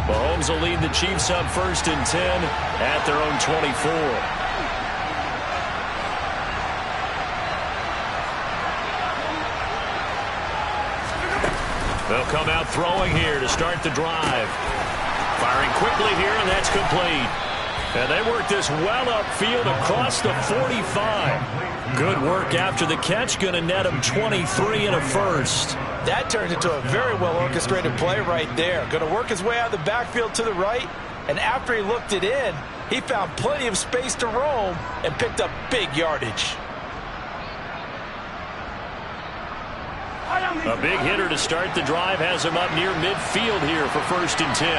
Mahomes will lead the Chiefs up first and 10 at their own 24. They'll come out throwing here to start the drive. Firing quickly here, and that's complete. And they work this well upfield across the 45. Good work after the catch. Going to net him 23 and a first. That turned into a very well-orchestrated play right there. Going to work his way out of the backfield to the right, and after he looked it in, he found plenty of space to roam and picked up big yardage. A big hitter to start the drive has him up near midfield here for first and 10.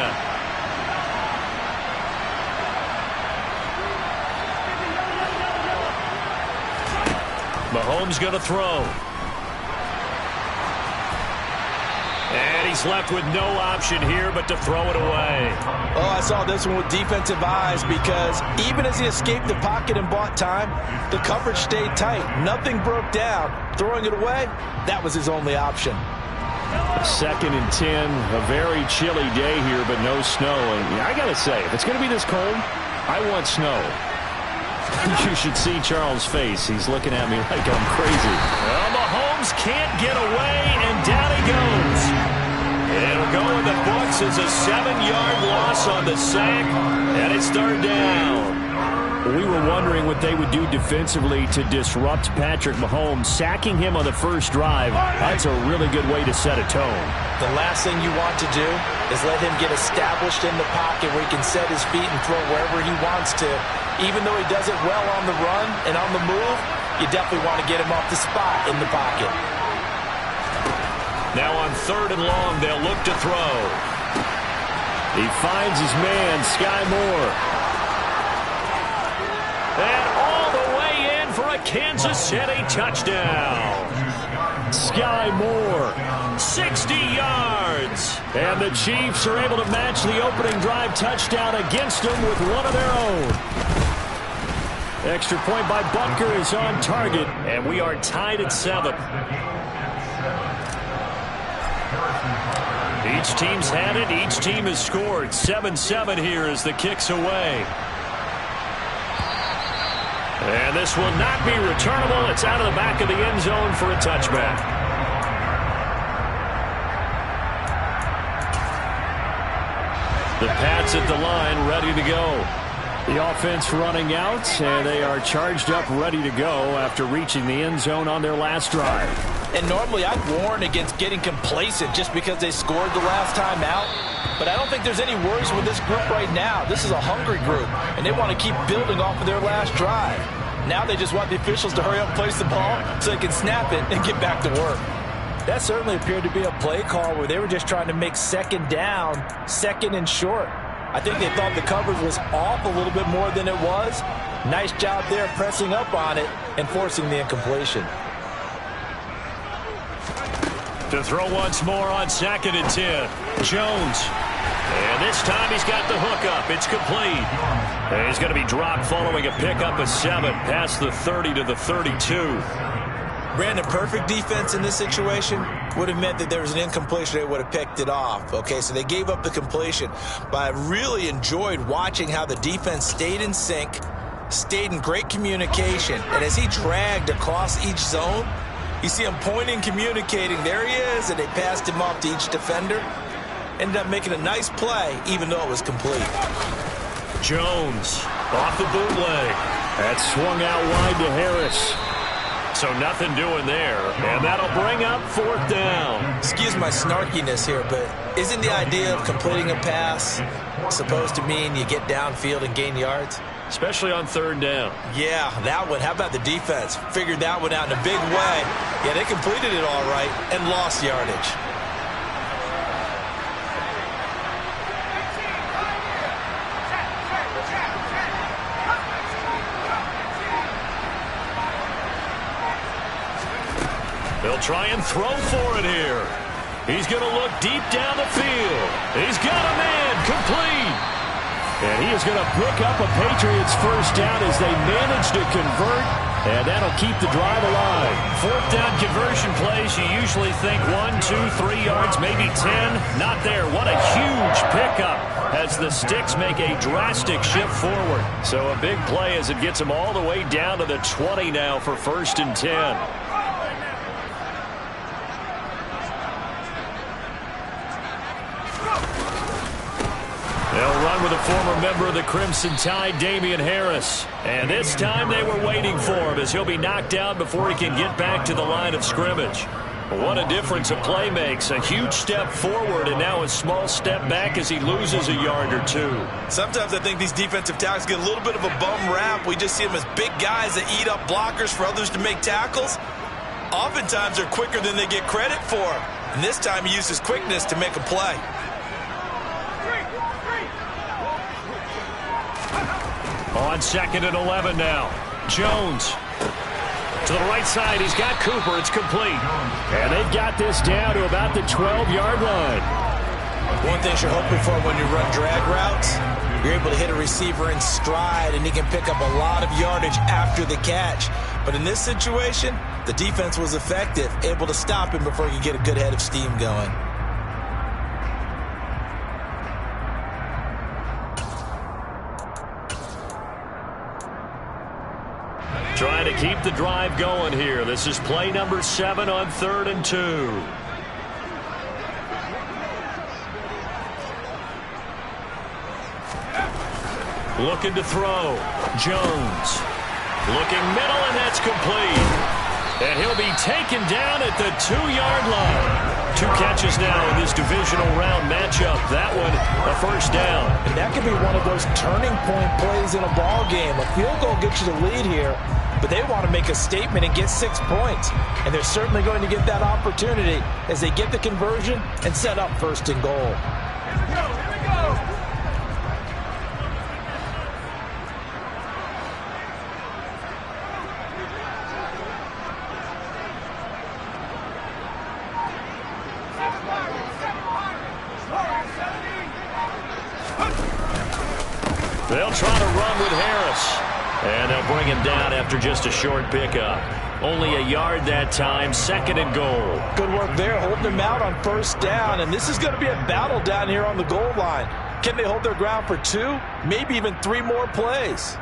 Mahomes going to throw. And he's left with no option here but to throw it away. Oh, I saw this one with defensive eyes because even as he escaped the pocket and bought time, the coverage stayed tight. Nothing broke down. Throwing it away, that was his only option. 2nd and 10, a very chilly day here, but no snow. And I got to say, if it's going to be this cold, I want snow. You should see Charles' face. He's looking at me like I'm crazy. Well, Mahomes can't get away, and down he goes. It'll go in the books as a 7-yard loss on the sack, and it's 3rd down. We were wondering what they would do defensively to disrupt Patrick Mahomes. Sacking him on the first drive, that's a really good way to set a tone. The last thing you want to do is let him get established in the pocket where he can set his feet and throw wherever he wants to. Even though he does it well on the run and on the move, you definitely want to get him off the spot in the pocket. Now on 3rd and long, they'll look to throw. He finds his man, Sky Moore. And all the way in for a Kansas City touchdown. Sky Moore, 60 yards. And the Chiefs are able to match the opening drive touchdown against them with one of their own. Extra point by Butker is on target, and we are tied at 7. Each team's had it. Each team has scored. 7-7 here as the kick's away. And this will not be returnable. It's out of the back of the end zone for a touchback. The Pats at the line, ready to go. The offense running out, and they are charged up, ready to go after reaching the end zone on their last drive. And normally I'd warn against getting complacent just because they scored the last time out. But I don't think there's any worries with this group right now. This is a hungry group, and they want to keep building off of their last drive. Now they just want the officials to hurry up and place the ball so they can snap it and get back to work. That certainly appeared to be a play call where they were just trying to make 2nd down, 2nd and short. I think they thought the coverage was off a little bit more than it was. Nice job there pressing up on it and forcing the incompletion. To throw once more on 2nd and 10. Jones. And this time he's got the hook up. It's complete. And he's going to be dropped following a pickup of 7 past the 30 to the 32. Brandon, perfect defense in this situation would have meant that there was an incompletion. They would have picked it off. Okay, so they gave up the completion. But I really enjoyed watching how the defense stayed in sync, stayed in great communication. And as he dragged across each zone, you see him pointing, communicating. There he is, and they passed him off to each defender. Ended up making a nice play, even though it was complete. Jones off the bootleg. That swung out wide to Harris. So nothing doing there, and that'll bring up 4th down. Excuse my snarkiness here, but isn't the idea of completing a pass supposed to mean you get downfield and gain yards? Especially on 3rd down. Yeah, that one. How about the defense? Figured that one out in a big way. Yeah, they completed it all right and lost yardage. They'll try and throw for it here. He's going to look deep down the field. He's got a man, complete. And he is going to pick up a Patriots first down as they manage to convert, and that'll keep the drive alive. 4th down conversion plays, you usually think 1, 2, 3 yards, maybe 10. Not there. What a huge pickup as the Sticks make a drastic shift forward. So a big play as it gets them all the way down to the 20 now for 1st and 10. They'll run with a former member of the Crimson Tide, Damian Harris. And this time they were waiting for him as he'll be knocked out before he can get back to the line of scrimmage. What a difference a play makes. A huge step forward and now a small step back as he loses a yard or 2. Sometimes I think these defensive tackles get a little bit of a bum rap. We just see them as big guys that eat up blockers for others to make tackles. Oftentimes they're quicker than they get credit for. And this time he used his quickness to make a play. On 2nd and 11 now. Jones To the right side, he's got Cooper. It's complete. And they've got this down to about the 12-yard line. One thing you're hoping for when you run drag routes, you're able to hit a receiver in stride, and he can pick up a lot of yardage after the catch. But in this situation, the defense was effective, able to stop him before he could get a good head of steam going. Trying to keep the drive going here. This is play number 7 on 3rd and 2. Looking to throw. Jones. Looking middle, and that's complete. And he'll be taken down at the 2-yard line. 2 catches now in this divisional round matchup. That one, a first down. And that could be one of those turning point plays in a ball game. A field goal gets you the lead here, but they want to make a statement and get 6 points. And they're certainly going to get that opportunity as they get the conversion and set up 1st and goal. Here we go. They'll try to run with Harris. And they'll bring him down after just a short pickup. Only a yard that time, 2nd and goal. Good work there, holding him out on 1st down. And this is going to be a battle down here on the goal line. Can they hold their ground for 2, maybe even 3 more plays?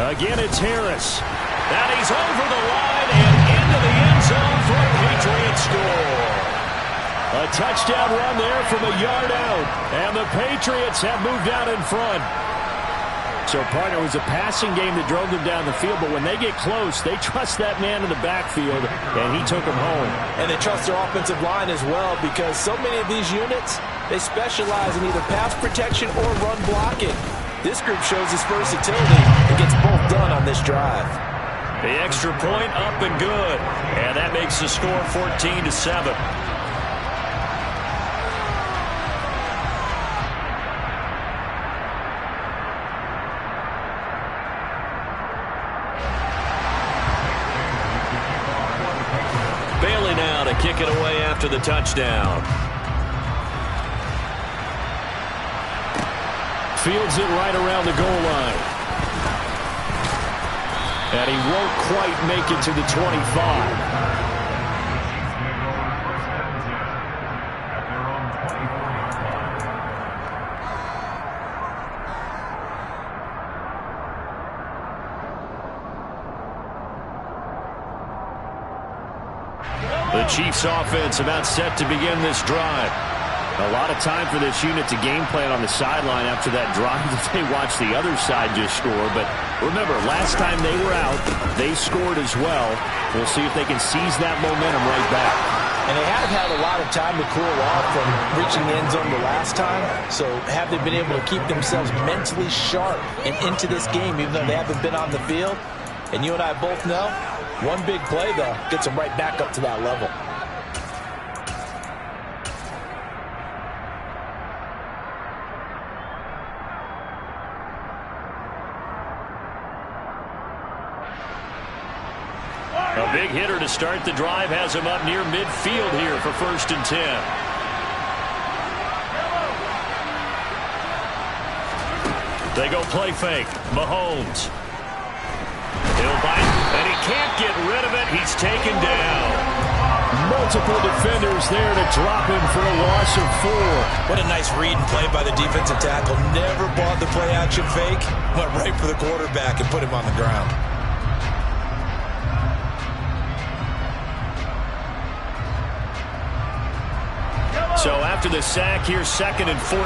Again, it's Harris. And he's over the line and into the end zone for a Patriot score. A touchdown run there from a yard out. And the Patriots have moved out in front. So, partner, it was a passing game that drove them down the field. But when they get close, they trust that man in the backfield. And he took them home. And they trust their offensive line as well, because so many of these units, they specialize in either pass protection or run blocking. This group shows its versatility and gets both done on this drive. The extra point up and good. And that makes the score 14-7. Bailey now to kick it away after the touchdown. Fields it right around the goal line. And he won't quite make it to the 25. The Chiefs offense about set to begin this drive. A lot of time for this unit to game plan on the sideline after that drive that they watched the other side just score. But remember, last time they were out, they scored as well. We'll see if they can seize that momentum right back. And they have had a lot of time to cool off from reaching the end zone the last time. So have they been able to keep themselves mentally sharp and into this game, even though they haven't been on the field? And you and I both know, one big play, though, gets them right back up to that level. A big hitter to start the drive has him up near midfield here for 1st and 10. They go play fake. Mahomes. He'll bite, and he can't get rid of it. He's taken down. Multiple defenders there to drop him for a loss of 4. What a nice read and play by the defensive tackle. Never bought the play-action fake. Went right for the quarterback and put him on the ground. So after the sack, here's 2nd and 14.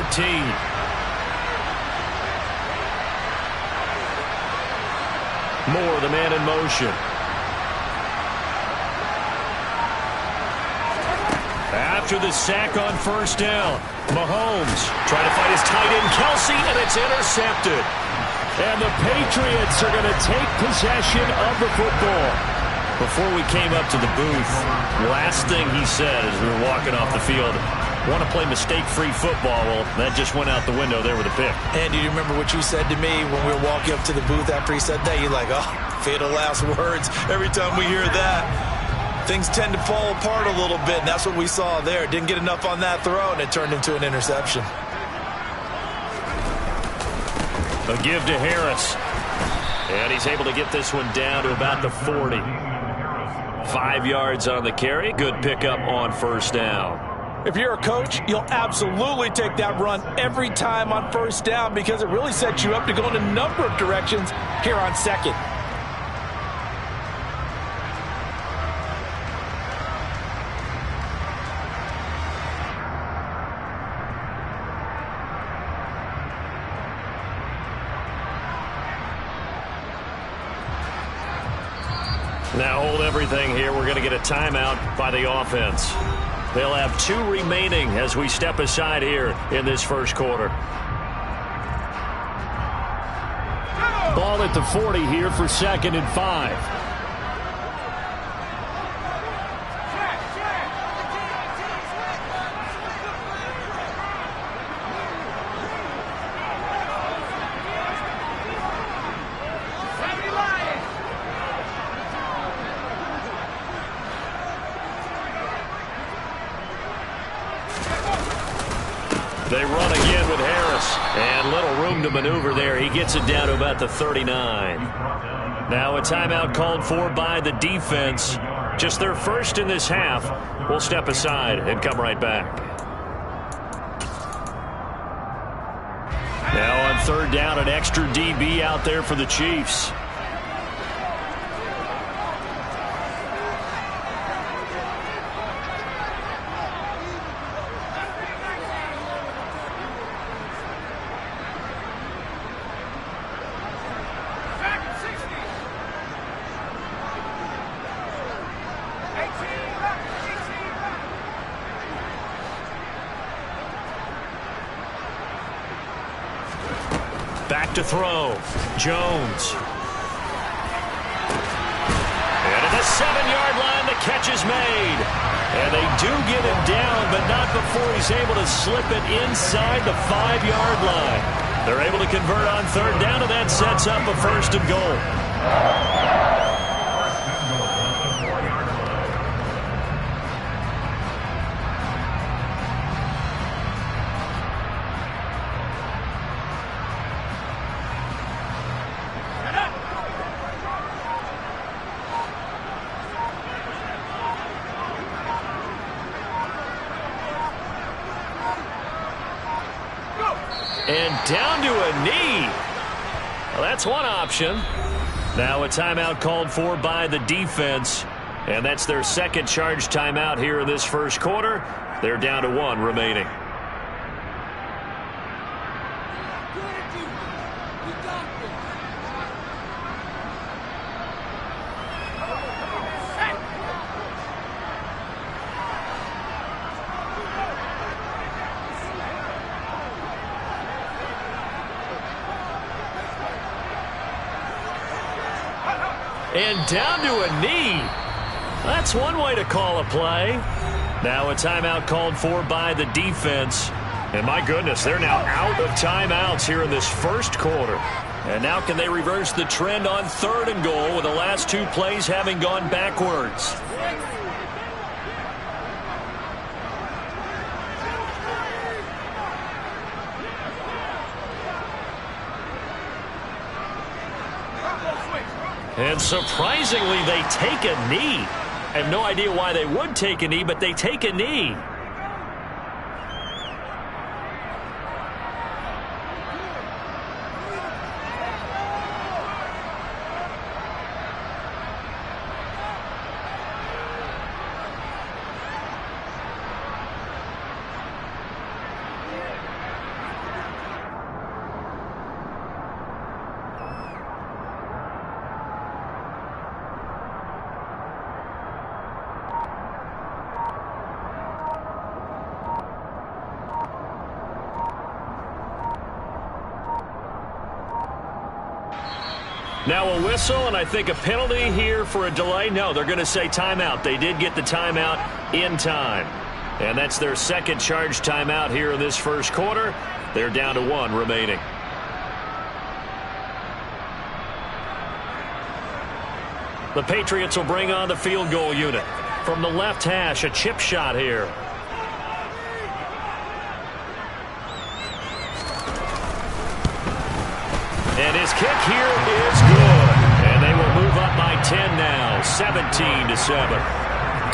Moore, the man in motion. After the sack on first down, Mahomes trying to find his tight end, Kelsey, and it's intercepted. And the Patriots are going to take possession of the football. Before we came up to the booth, last thing he said as we were walking off the field, want to play mistake-free football. Well, that just went out the window there with a pick. And do you remember what you said to me when we were walking up to the booth after he said that? You're like, oh, fatal last words. Every time we hear that, things tend to fall apart a little bit, and that's what we saw there. Didn't get enough on that throw, and it turned into an interception. A give to Harris. And he's able to get this one down to about the 40. 5 yards on the carry. Good pickup on first down. If you're a coach, you'll absolutely take that run every time on first down because it really sets you up to go in a number of directions here on second. Now hold everything here. We're going to get a timeout by the offense. They'll have 2 remaining as we step aside here in this first quarter. Ball at the 40 here for 2nd and 5. They run again with Harris, and little room to maneuver there. He gets it down to about the 39. Now a timeout called for by the defense. Just their first in this half. We'll step aside and come right back. Now on 3rd down, an extra DB out there for the Chiefs. Back to throw. Jones. And at the 7-yard line, the catch is made. And they do get him down, but not before he's able to slip it inside the 5-yard line. They're able to convert on 3rd down, and that sets up a 1st and goal. And down to a knee. Well, that's one option. Now a timeout called for by the defense. And that's their 2nd charge timeout here in this first quarter. They're down to 1 remaining. And down to a knee. That's one way to call a play. Now a timeout called for by the defense. And my goodness, they're now out of timeouts here in this first quarter. And now can they reverse the trend on 3rd and goal with the last 2 plays having gone backwards? And surprisingly, they take a knee. I have no idea why they would take a knee, but they take a knee. Now a whistle, and I think a penalty here for a delay. No, they're going to say timeout. They did get the timeout in time. And that's their second charge timeout here in this first quarter. They're down to 1 remaining. The Patriots will bring on the field goal unit. From the left hash, a chip shot here. And his kick here is good. And they will move up by 10 now, 17-7.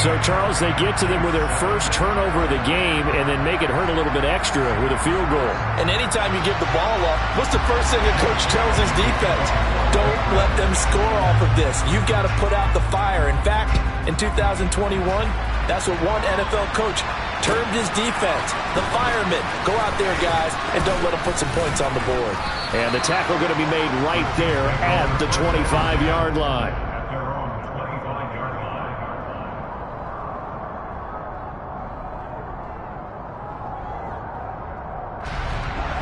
So, Charles, they get to them with their first turnover of the game and then make it hurt a little bit extra with a field goal. And anytime you give the ball up, what's the first thing a coach tells his defense? Don't let them score off of this. You've got to put out the fire. In fact, in 2021, that's what one NFL coach termed his defense, the firemen. Go out there, guys, and don't let them put some points on the board. And the tackle going to be made right there at the 25-yard line.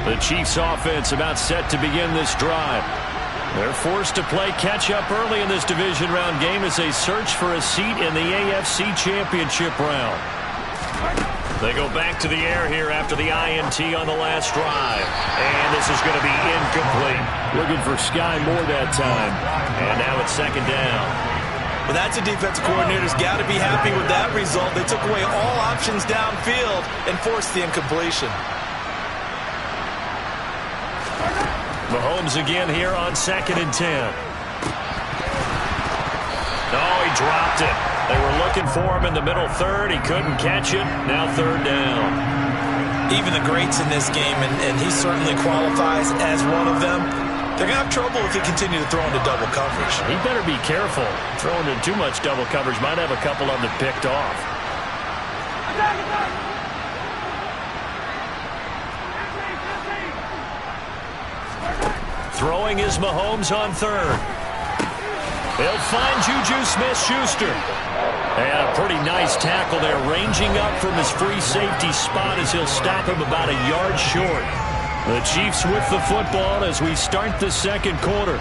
The Chiefs offense about set to begin this drive. They're forced to play catch-up early in this division round game as they search for a seat in the AFC Championship round. They go back to the air here after the INT on the last drive. And this is going to be incomplete. Looking for Sky Moore that time. And now it's second down. Well, that's a defensive coordinator's got to be happy with that result. They took away all options downfield and forced the incompletion. Mahomes again here on 2nd and 10. No, he dropped it. They were looking for him in the middle third. He couldn't catch it. Now 3rd down. Even the greats in this game, and he certainly qualifies as one of them, they're going to have trouble if he continue to throw into double coverage. He better be careful. Throwing into too much double coverage might have a couple of them picked off. Throwing is Mahomes on 3rd. They'll find Juju Smith-Schuster. And a pretty nice tackle there, ranging up from his free safety spot as he'll stop him about a yard short. The Chiefs with the football as we start the second quarter.